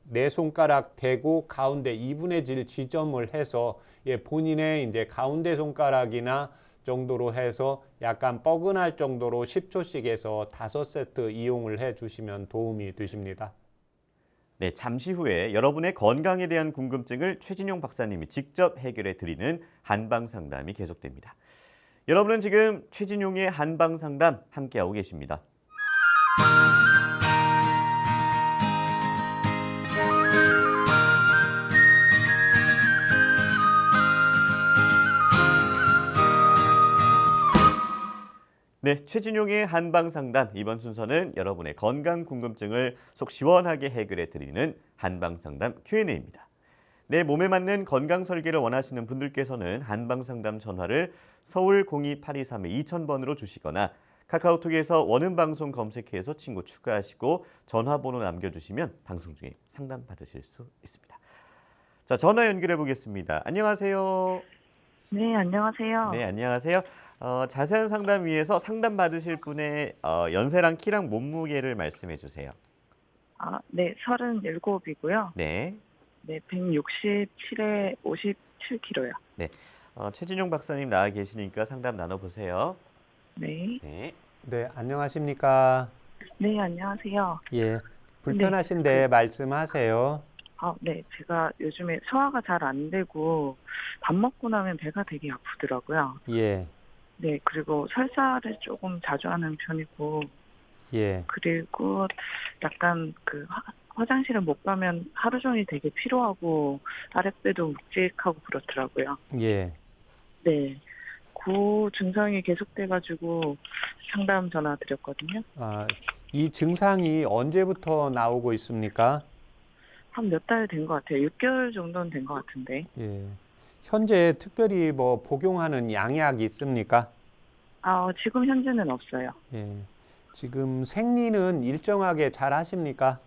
네 손가락 대고 가운데 2분의 1 지점을 해서 본인의 이제 가운데 손가락이나 정도로 해서 약간 뻐근할 정도로 10초씩 해서 5세트 이용을 해 주시면 도움이 되십니다. 네, 잠시 후에 여러분의 건강에 대한 궁금증을 최진용 박사님이 직접 해결해 드리는 한방 상담이 계속됩니다. 여러분은 지금 최진용의 한방 상담 함께하고 계십니다. 네, 최진용의 한방 상담 이번 순서는 여러분의 건강 궁금증을 속 시원하게 해결해 드리는 한방 상담 Q&A입니다. 내 몸에 맞는 건강 설계를 원하시는 분들께서는 한방 상담 전화를 서울 02823-2000번으로 주시거나 카카오톡에서 원음 방송 검색해서 친구 추가하시고 전화번호 남겨주시면 방송 중에 상담 받으실 수 있습니다. 자, 전화 연결해 보겠습니다. 안녕하세요. 네, 안녕하세요. 네, 안녕하세요. 자세한 상담 위해서 상담 받으실 분의 연세랑 키랑 몸무게를 말씀해 주세요. 네, 37이고요. 네. 네, 167에 57kg요. 네. 최진용 박사님 나와 계시니까 상담 나눠보세요. 네. 네. 네, 안녕하십니까? 네, 안녕하세요. 불편하신데 말씀하세요. 네, 제가 요즘에 소화가 잘 안 되고 밥 먹고 나면 배가 되게 아프더라고요. 네, 그리고 설사를 조금 자주 하는 편이고, 그리고 약간 화장실을 못 가면 하루 종일 되게 피로하고 아랫배도 묵직하고 그렇더라고요. 네, 그 증상이 계속돼가지고 상담 전화 드렸거든요. 이 증상이 언제부터 나오고 있습니까? 한 몇 달 된 것 같아요. 6개월 정도는 된 것 같은데. 현재 특별히 뭐 복용하는 양약이 있습니까? 지금 현재는 없어요. 지금 생리는 일정하게 잘 하십니까?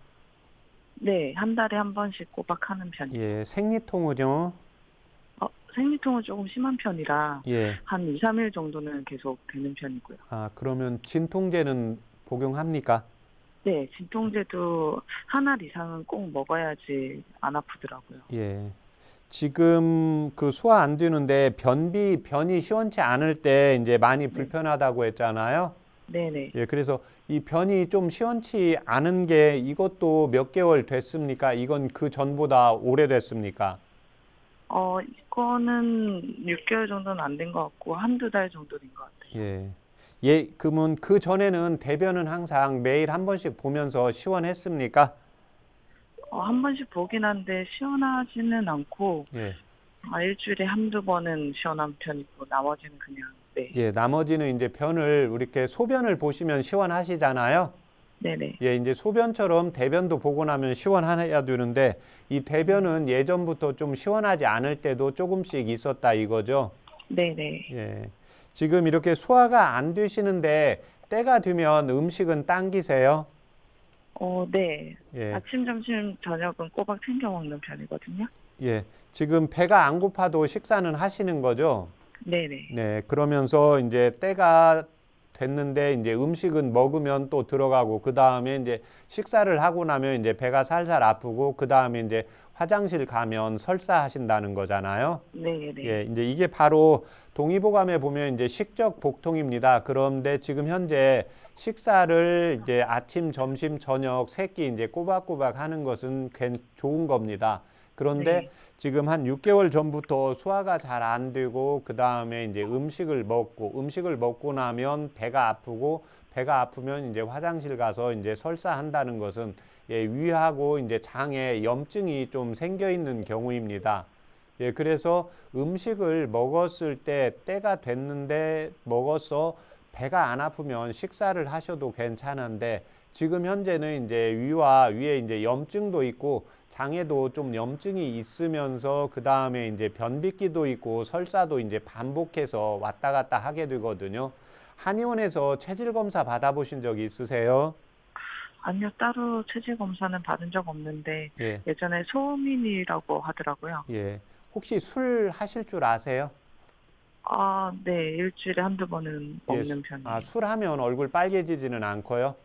네, 한 달에 한 번씩 꼬박 하는 편이에요. 생리통은요? 생리통은 조금 심한 편이라 한 2, 3일 정도는 계속 되는 편이고요. 그러면 진통제는 복용합니까? 네, 진통제도 한 알 이상은 꼭 먹어야지 안 아프더라고요. 지금 그 소화 안 되는데 변이 시원치 않을 때 이제 많이 불편하다고 했잖아요. 네네. 그래서 이 변이 좀 시원치 않은 게 이것도 몇 개월 됐습니까? 이건 그 전보다 오래됐습니까? 이거는 6개월 정도는 안 된 것 같고 한두 달 정도 된 것 같아요. 그러면 그 전에는 대변은 항상 매일 한 번씩 보면서 시원했습니까? 한 번씩 보긴 한데 시원하지는 않고 일주일에 한두 번은 시원한 편이고 나머지는 그냥 나머지는 이제 변을 이렇게 소변을 보시면 시원하시잖아요. 네네. 이제 소변처럼 대변도 보고 나면 시원해야 되는데 이 대변은 예전부터 좀 시원하지 않을 때도 조금씩 있었다 이거죠. 네네. 지금 이렇게 소화가 안 되시는데 때가 되면 음식은 당기세요? 네. 아침, 점심, 저녁은 꼬박 챙겨 먹는 편이거든요. 지금 배가 안 고파도 식사는 하시는 거죠? 네네. 그러면서 이제 때가 됐는데 이제 음식은 먹으면 또 들어가고 그 다음에 이제 식사를 하고 나면 이제 배가 살살 아프고 그 다음에 이제 화장실 가면 설사하신다는 거잖아요. 네, 네. 예, 이제 이게 바로 동의보감에 보면 이제 식적 복통입니다. 그런데 지금 현재 식사를 이제 아침, 점심, 저녁 세 끼 이제 꼬박꼬박 하는 것은 좋은 겁니다. 그런데 네. 지금 한 6개월 전부터 소화가 잘 안 되고 그 다음에 이제 음식을 먹고 나면 배가 아프고 배가 아프면 이제 화장실 가서 이제 설사한다는 것은 예, 위하고 이제 장에 염증이 좀 생겨 있는 경우입니다. 예, 그래서 음식을 먹었을 때 때가 됐는데 먹어서 배가 안 아프면 식사를 하셔도 괜찮은데 지금 현재는 이제 위와 위에 이제 염증도 있고 장에도 좀 염증이 있으면서 그 다음에 이제 변비기도 있고 설사도 이제 반복해서 왔다 갔다 하게 되거든요. 한의원에서 체질 검사 받아보신 적이 있으세요? 아니요, 따로 체질 검사는 받은 적 없는데 예. 예전에 소민이라고 하더라고요. 예. 혹시 술 하실 줄 아세요? 아, 네, 일주일에 한두 번은 예. 먹는 편이에요. 아, 술 하면 얼굴 빨개지지는 않고요?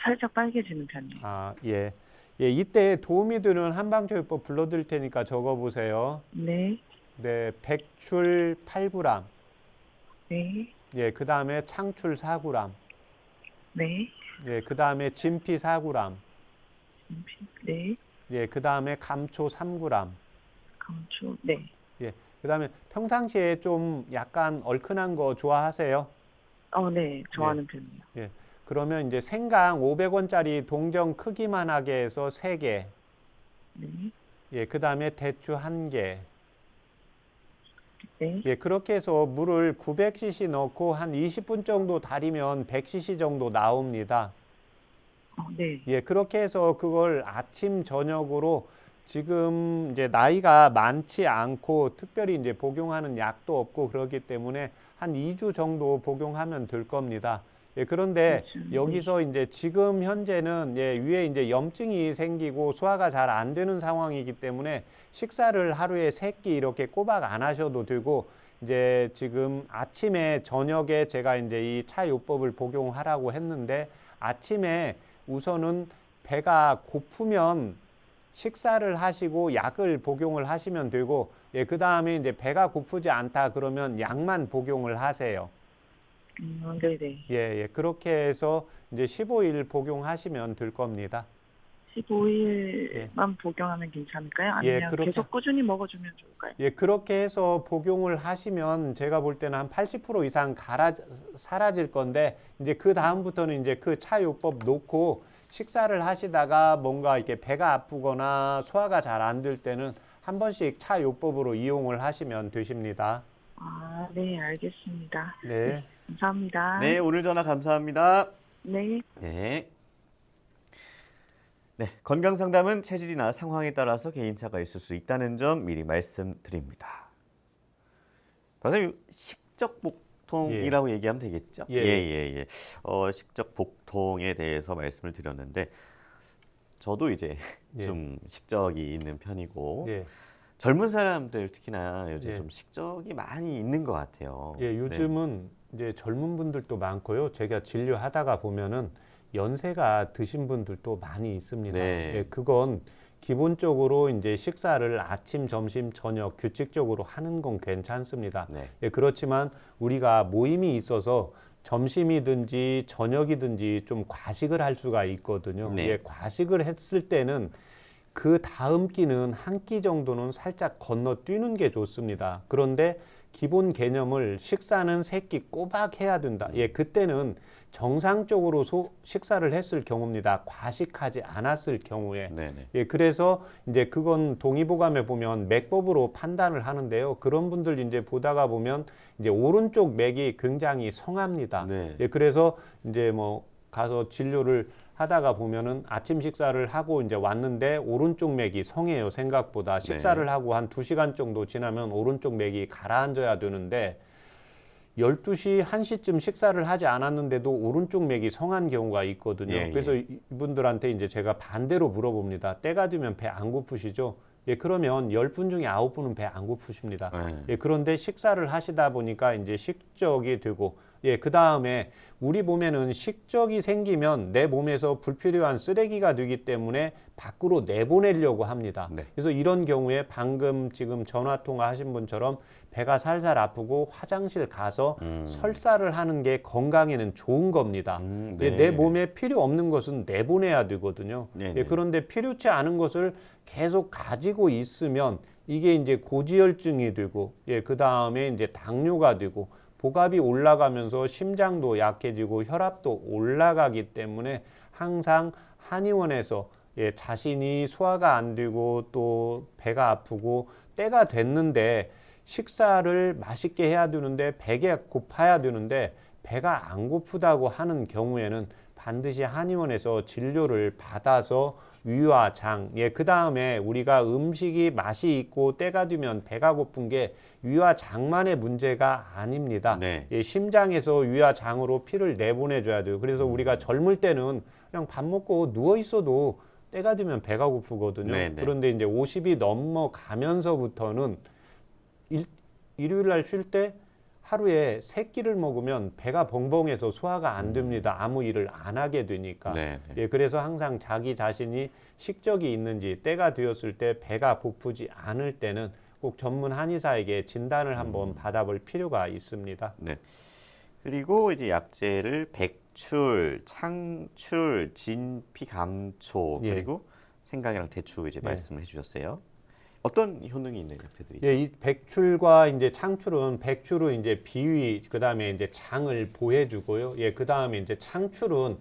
살짝 빨개지는 편이에요. 아, 예. 예, 이때 도움이 되는 한방조리법 불러드릴 테니까 적어보세요. 네, 네, 백출 8g. 네, 예, 그 다음에 창출 4g. 네, 예, 그 다음에 진피 4g. 네, 예, 그 다음에 감초 3g. 감초, 네. 예, 그 다음에 평상시에 좀 약간 얼큰한 거 좋아하세요? 네, 좋아하는 편이에요. 예, 그러면 이제 생강 500원짜리 동전 크기만 하게 해서 3개. 네, 예, 그 다음에 대추 1개. 네, 예, 그렇게 해서 물을 900cc 넣고 한 20분 정도 달이면 100cc 정도 나옵니다. 네, 예, 그렇게 해서 그걸 아침, 저녁으로 지금 이제 나이가 많지 않고 특별히 이제 복용하는 약도 없고 그렇기 때문에 한 2주 정도 복용하면 될 겁니다. 예, 그런데 그렇죠. 여기서 이제 지금 현재는 예, 위에 이제 염증이 생기고 소화가 잘 안 되는 상황이기 때문에 식사를 하루에 3끼 이렇게 꼬박 안 하셔도 되고 이제 지금 아침에 저녁에 제가 이제 이 차요법을 복용하라고 했는데 아침에 우선은 배가 고프면 식사를 하시고 약을 복용을 하시면 되고 예, 그 다음에 이제 배가 고프지 않다 그러면 약만 복용을 하세요. 네네. 예, 예. 그렇게 해서 이제 15일 복용하시면 될 겁니다. 15일만 복용하면 괜찮을까요? 아니면 그렇게- 계속 꾸준히 먹어주면 좋을까요? 예, 그렇게 해서 복용을 하시면 제가 볼 때는 한 80% 이상 사라질 건데 이제 그 다음부터는 이제 그 차요법 놓고 식사를 하시다가 뭔가 이렇게 배가 아프거나 소화가 잘 안 될 때는 한 번씩 차요법으로 이용을 하시면 되십니다. 아, 네, 알겠습니다. 네. 감사합니다. 네, 오늘 전화 감사합니다. 네. 네. 네, 건강 상담은 체질이나 상황에 따라서 개인차가 있을 수 있다는 점 미리 말씀드립니다. 선생님, 식적 복통이라고 얘기하면 되겠죠? 예. 식적 복통에 대해서 말씀을 드렸는데 저도 이제 예. 좀 식적이 있는 편이고 예. 젊은 사람들 특히나 요즘 예. 좀 식적이 많이 있는 것 같아요. 예, 요즘은 이제 젊은 분들도 많고요. 제가 진료하다가 보면은 연세가 드신 분들도 많이 있습니다. 네. 예, 그건 기본적으로 이제 식사를 아침, 점심, 저녁 규칙적으로 하는 건 괜찮습니다. 네. 예, 그렇지만 우리가 모임이 있어서 점심이든지 저녁이든지 좀 과식을 할 수가 있거든요. 네. 예, 과식을 했을 때는 그 다음 끼는 한 끼 정도는 살짝 건너뛰는 게 좋습니다. 그런데 기본 개념을 식사는 3끼 꼬박 해야 된다. 예, 그때는 정상적으로 식사를 했을 경우입니다. 과식하지 않았을 경우에. 네네. 예, 그래서 이제 그건 동의보감에 보면 맥법으로 판단을 하는데요. 그런 분들 이제 보다가 보면 이제 오른쪽 맥이 굉장히 성합니다. 네. 예, 그래서 이제 뭐 가서 진료를 하다가 보면은 아침 식사를 하고 이제 왔는데 오른쪽 맥이 성해요. 생각보다 식사를 하고 한 2시간 정도 지나면 오른쪽 맥이 가라앉아야 되는데 12시, 1시쯤 식사를 하지 않았는데도 오른쪽 맥이 성한 경우가 있거든요. 예, 그래서 이분들한테 이제 제가 반대로 물어봅니다. 때가 되면 배 안 고프시죠? 예, 그러면 10분 중에 9분은 배 안 고프십니다. 네. 예, 그런데 식사를 하시다 보니까 이제 식적이 되고, 예, 그 다음에 우리 몸에는 식적이 생기면 내 몸에서 불필요한 쓰레기가 되기 때문에 밖으로 내보내려고 합니다. 네. 그래서 이런 경우에 방금 지금 전화 통화하신 분처럼 배가 살살 아프고 화장실 가서 설사를 하는 게 건강에는 좋은 겁니다. 네. 예, 내 몸에 필요 없는 것은 내보내야 되거든요. 네, 예, 네. 그런데 필요치 않은 것을 계속 가지고 있으면 이게 이제 고지혈증이 되고, 예, 그 다음에 이제 당뇨가 되고, 복압이 올라가면서 심장도 약해지고 혈압도 올라가기 때문에 항상 한의원에서 예, 자신이 소화가 안 되고 또 배가 아프고 때가 됐는데 식사를 맛있게 해야 되는데 배가 고파야 되는데 배가 안 고프다고 하는 경우에는 반드시 한의원에서 진료를 받아서 위와 장, 예, 그 다음에 우리가 음식이 맛이 있고 때가 되면 배가 고픈 게 위와 장만의 문제가 아닙니다. 네. 예, 심장에서 위와 장으로 피를 내보내줘야 돼요. 그래서 우리가 젊을 때는 그냥 밥 먹고 누워 있어도 때가 되면 배가 고프거든요. 네, 네. 그런데 이제 50이 넘어가면서부터는 일요일 날 쉴 때 하루에 3끼를 먹으면 배가 벙벙해서 소화가 안 됩니다. 아무 일을 안 하게 되니까. 네, 네. 예, 그래서 항상 자기 자신이 식적이 있는지 때가 되었을 때 배가 고프지 않을 때는 꼭 전문 한의사에게 진단을 한번 받아볼 필요가 있습니다. 네. 그리고 이제 약재를 백출, 창출, 진피 감초 예. 그리고 생강이랑 대추 이제 네. 말씀을 해주셨어요. 어떤 효능이 있는 약재들이죠? 예, 이 백출과 이제 창출은 백출은 이제 비위, 그다음에 이제 장을 보해주고요. 예, 그다음에 이제 창출은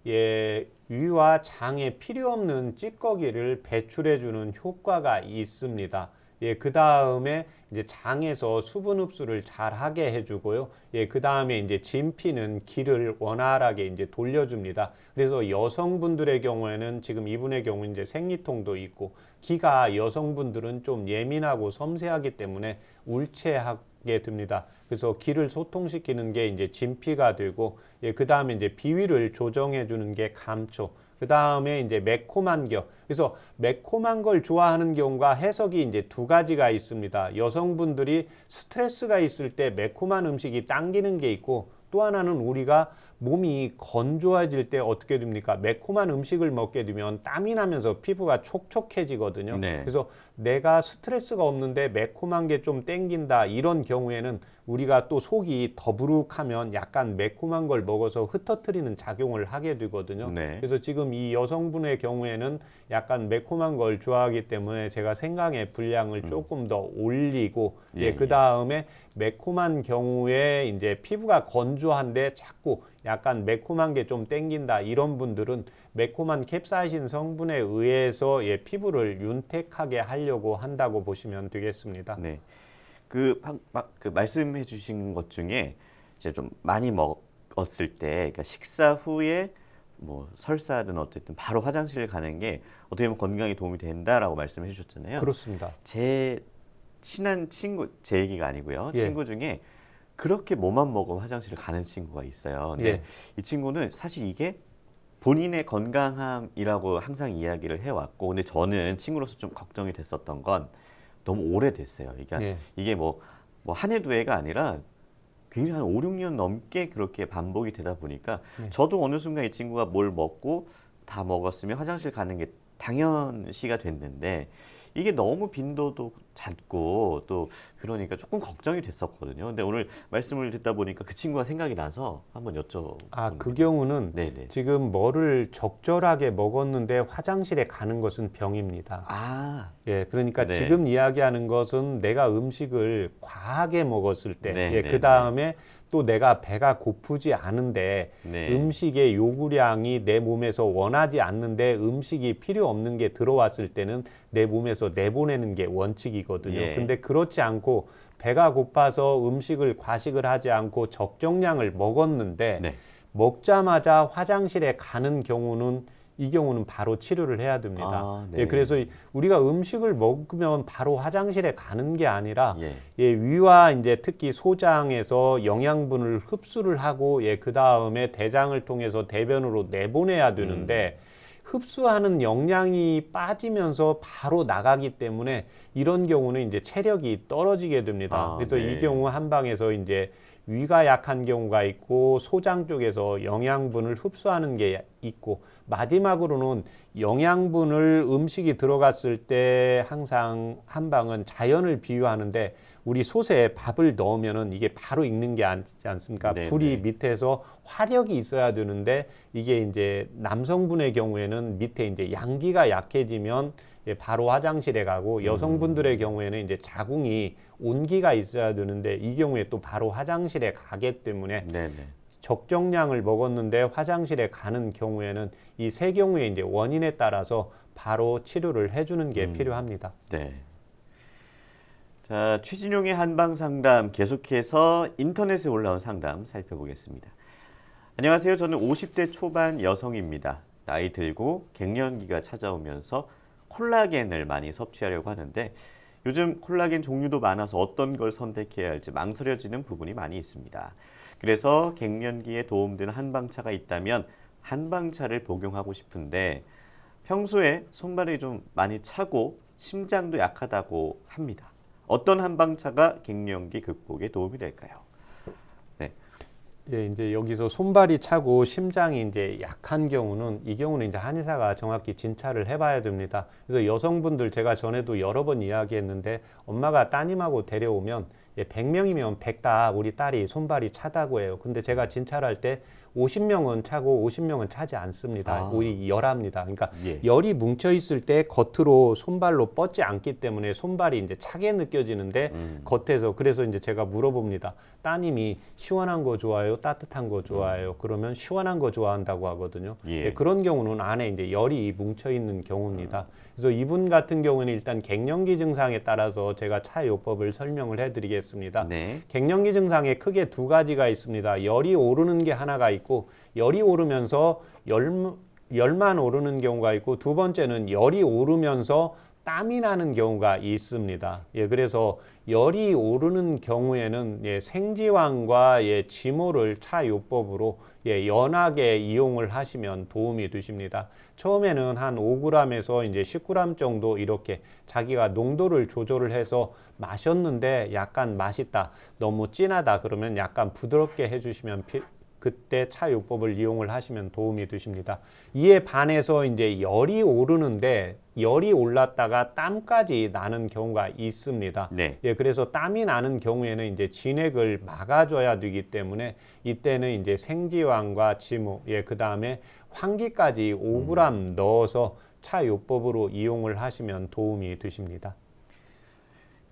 예, 위와 장에 필요 없는 찌꺼기를 배출해주는 효과가 있습니다. 예, 그 다음에 이제 장에서 수분 흡수를 잘 하게 해주고요. 예, 그 다음에 이제 진피는 기를 원활하게 이제 돌려줍니다. 그래서 여성분들의 경우에는 지금 이분의 경우 이제 생리통도 있고 기가 여성분들은 좀 예민하고 섬세하기 때문에 울체하게 됩니다. 그래서 기를 소통시키는 게 이제 진피가 되고, 예, 그 다음에 이제 비위를 조정해 주는 게 감초. 그 다음에 이제 매콤한 겨. 그래서 매콤한 걸 좋아하는 경우가 해석이 이제 2가지가 있습니다. 여성분들이 스트레스가 있을 때 매콤한 음식이 당기는 게 있고, 또 하나는 우리가 몸이 건조해질 때 어떻게 됩니까? 매콤한 음식을 먹게 되면 땀이 나면서 피부가 촉촉해지거든요. 네. 그래서 내가 스트레스가 없는데 매콤한 게 좀 땡긴다, 이런 경우에는 우리가 또 속이 더부룩하면 약간 매콤한 걸 먹어서 흩어뜨리는 작용을 하게 되거든요. 네. 그래서 지금 이 여성분의 경우에는 약간 매콤한 걸 좋아하기 때문에 제가 생강의 분량을 조금 더 올리고, 예, 예, 그 다음에 매콤한 경우에 이제 피부가 건조한데 자꾸 약간 매콤한 게 좀 땡긴다, 이런 분들은 매콤한 캡사이신 성분에 의해서 예, 피부를 윤택하게 하려고 한다고 보시면 되겠습니다. 네. 그 말씀해 주신 것 중에 이제 좀 많이 먹었을 때, 그러니까 식사 후에 뭐 설사든 어쨌든 바로 화장실 가는 게 어떻게 보면 건강에 도움이 된다라고 말씀해 주셨잖아요. 그렇습니다. 제 친한 친구, 제 얘기가 아니고요. 예. 친구 중에 그렇게 뭐만 먹으면 화장실을 가는 친구가 있어요. 근데 예. 이 친구는 사실 이게 본인의 건강함이라고 항상 이야기를 해왔고, 근데 저는 친구로서 좀 걱정이 됐었던 건 너무 오래됐어요. 그러니까 예. 이게 뭐 한 해 두 해가 아니라 굉장히 한 5, 6년 넘게 그렇게 반복이 되다 보니까 저도 어느 순간 이 친구가 뭘 먹고 다 먹었으면 화장실 가는 게 당연시가 됐는데 이게 너무 빈도도 잦고 또 그러니까 조금 걱정이 됐었거든요. 근데 오늘 말씀을 듣다 보니까 그 친구가 생각이 나서 한번 여쭤보는 아, 그 거예요. 경우는 네네. 지금 뭐를 적절하게 먹었는데 화장실에 가는 것은 병입니다. 아, 예, 그러니까 네. 지금 이야기하는 것은 내가 음식을 과하게 먹었을 때, 네, 예, 네, 그 다음에 또 내가 배가 고프지 않은데 네. 음식의 요구량이 내 몸에서 원하지 않는데 음식이 필요 없는 게 들어왔을 때는 내 몸에서 내보내는 게 원칙이거든요. 예. 근데 그렇지 않고 배가 고파서 음식을 과식을 하지 않고 적정량을 먹었는데 네. 먹자마자 화장실에 가는 경우는 이 경우는 바로 치료를 해야 됩니다. 아, 네. 예, 그래서 우리가 음식을 먹으면 바로 화장실에 가는 게 아니라 예. 예, 위와 이제 특히 소장에서 영양분을 흡수를 하고 예, 그 다음에 대장을 통해서 대변으로 내보내야 되는데 흡수하는 영양이 빠지면서 바로 나가기 때문에 이런 경우는 이제 체력이 떨어지게 됩니다. 그래서 이 경우 한방에서 이제 위가 약한 경우가 있고 소장 쪽에서 영양분을 흡수하는 게 있고, 마지막으로는 영양분을 음식이 들어갔을 때 항상 한방은 자연을 비유하는데, 우리 솥에 밥을 넣으면은 이게 바로 익는 게 아니지 않습니까? 네네. 불이 밑에서 화력이 있어야 되는데, 이게 이제 남성분의 경우에는 밑에 이제 양기가 약해지면 바로 화장실에 가고, 여성분들의 경우에는 이제 자궁이 온기가 있어야 되는데 이 경우에 또 바로 화장실에 가기 때문에 네네. 적정량을 먹었는데 화장실에 가는 경우에는 이 세 경우의 이제 원인에 따라서 바로 치료를 해주는 게 필요합니다. 네. 자, 최진용의 한방 상담 계속해서 인터넷에 올라온 상담 살펴보겠습니다. 안녕하세요. 저는 50대 초반 여성입니다. 나이 들고 갱년기가 찾아오면서 콜라겐을 많이 섭취하려고 하는데 요즘 콜라겐 종류도 많아서 어떤 걸 선택해야 할지 망설여지는 부분이 많이 있습니다. 그래서 갱년기에 도움되는 한방차가 있다면 한방차를 복용하고 싶은데 평소에 손발이 좀 많이 차고 심장도 약하다고 합니다. 어떤 한방차가 갱년기 극복에 도움이 될까요? 네. 예, 이제 여기서 손발이 차고 심장이 이제 약한 경우는, 이 경우는 이제 한의사가 정확히 진찰을 해봐야 됩니다. 그래서 여성분들, 제가 전에도 여러 번 이야기했는데, 엄마가 따님하고 데려오면 100명이면 100 다 우리 딸이 손발이 차다고 해요. 근데 제가 진찰할 때 50명은 차고 50명은 차지 않습니다. 오히려 열합니다. 그러니까 열이 뭉쳐 있을 때 겉으로 손발로 뻗지 않기 때문에 손발이 이제 차게 느껴지는데 겉에서, 그래서 이제 제가 물어봅니다. 따님이 시원한 거 좋아해요? 따뜻한 거 좋아해요? 그러면 시원한 거 좋아한다고 하거든요. 그런 경우는 안에 이제 열이 뭉쳐 있는 경우입니다. 그래서 이분 같은 경우는 일단 갱년기 증상에 따라서 제가 차요법을 설명을 해드리겠습니다. 네. 갱년기 증상에 크게 두 가지가 있습니다. 열이 오르는 게 하나가 있고, 열이 오르면서 열만 오르는 경우가 있고, 두 번째는 열이 오르면서 땀이 나는 경우가 있습니다. 그래서 열이 오르는 경우에는 생지황과 지모를 차요법으로 연하게 이용을 하시면 도움이 되십니다. 처음에는 한 5g에서 이제 10g 정도 이렇게 자기가 농도를 조절을 해서 마셨는데 약간 맛있다, 너무 진하다 그러면 약간 부드럽게 해주시면 그때 차요법을 이용을 하시면 도움이 되십니다. 이에 반해서 이제 열이 오르는데, 열이 올랐다가 땀까지 나는 경우가 있습니다. 네. 그래서 땀이 나는 경우에는 이제 진액을 막아줘야 되기 때문에 이때는 이제 생지황과 지모, 그 다음에 황기까지 5g 넣어서 차요법으로 이용을 하시면 도움이 되십니다.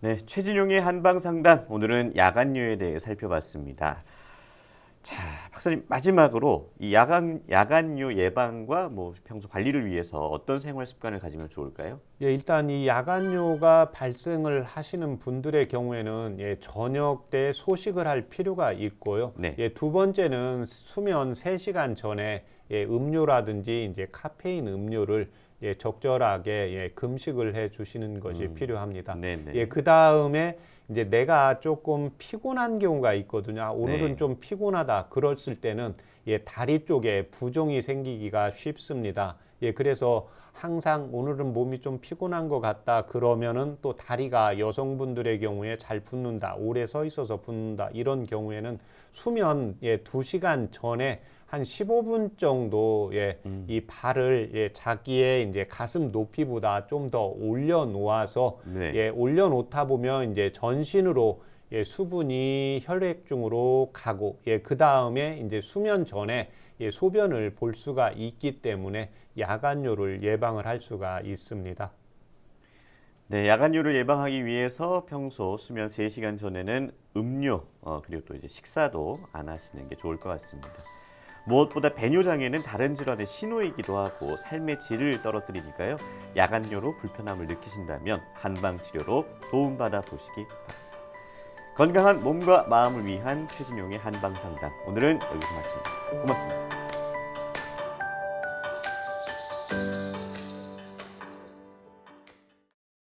네, 최진용의 한방 상담, 오늘은 야간류에 대해 살펴봤습니다. 자, 박사님, 마지막으로 이 야간류 예방과 뭐 평소 관리를 위해서 어떤 생활 습관을 가지면 좋을까요? 일단 이 야간류가 발생을 하시는 분들의 경우에는 저녁 때 소식을 할 필요가 있고요. 네. 두 번째는 수면 3시간 전에 음료라든지 이제 카페인 음료를 적절하게 금식을 해 주시는 것이 필요합니다. 그 다음에 이제 내가 조금 피곤한 경우가 있거든요. 오늘은 좀 피곤하다. 그랬을 때는 다리 쪽에 부종이 생기기가 쉽습니다. 그래서 항상 오늘은 몸이 좀 피곤한 것 같다 그러면은, 또 다리가 여성분들의 경우에 잘 붓는다, 오래 서 있어서 붓는다, 이런 경우에는 수면 2시간 전에 한 15분 정도 이 발을 자기의 이제 가슴 높이보다 좀 더 올려놓아서 올려놓다 보면 이제 전신으로 수분이 혈액중으로 가고, 그 다음에 이제 수면 전에 소변을 볼 수가 있기 때문에 야간뇨를 예방을 할 수가 있습니다. 네, 야간류를 예방하기 위해서 평소 수면 3시간 전에는 음료, 그리고 또 이제 식사도 안 하시는 게 좋을 것 같습니다. 무엇보다 배뇨장애는 다른 질환의 신호이기도 하고 삶의 질을 떨어뜨리니까요. 야간료로 불편함을 느끼신다면 한방 치료로 도움받아 보시기 바랍니다. 건강한 몸과 마음을 위한 최진용의 한방 상담. 오늘은 여기서 마칩니다. 고맙습니다.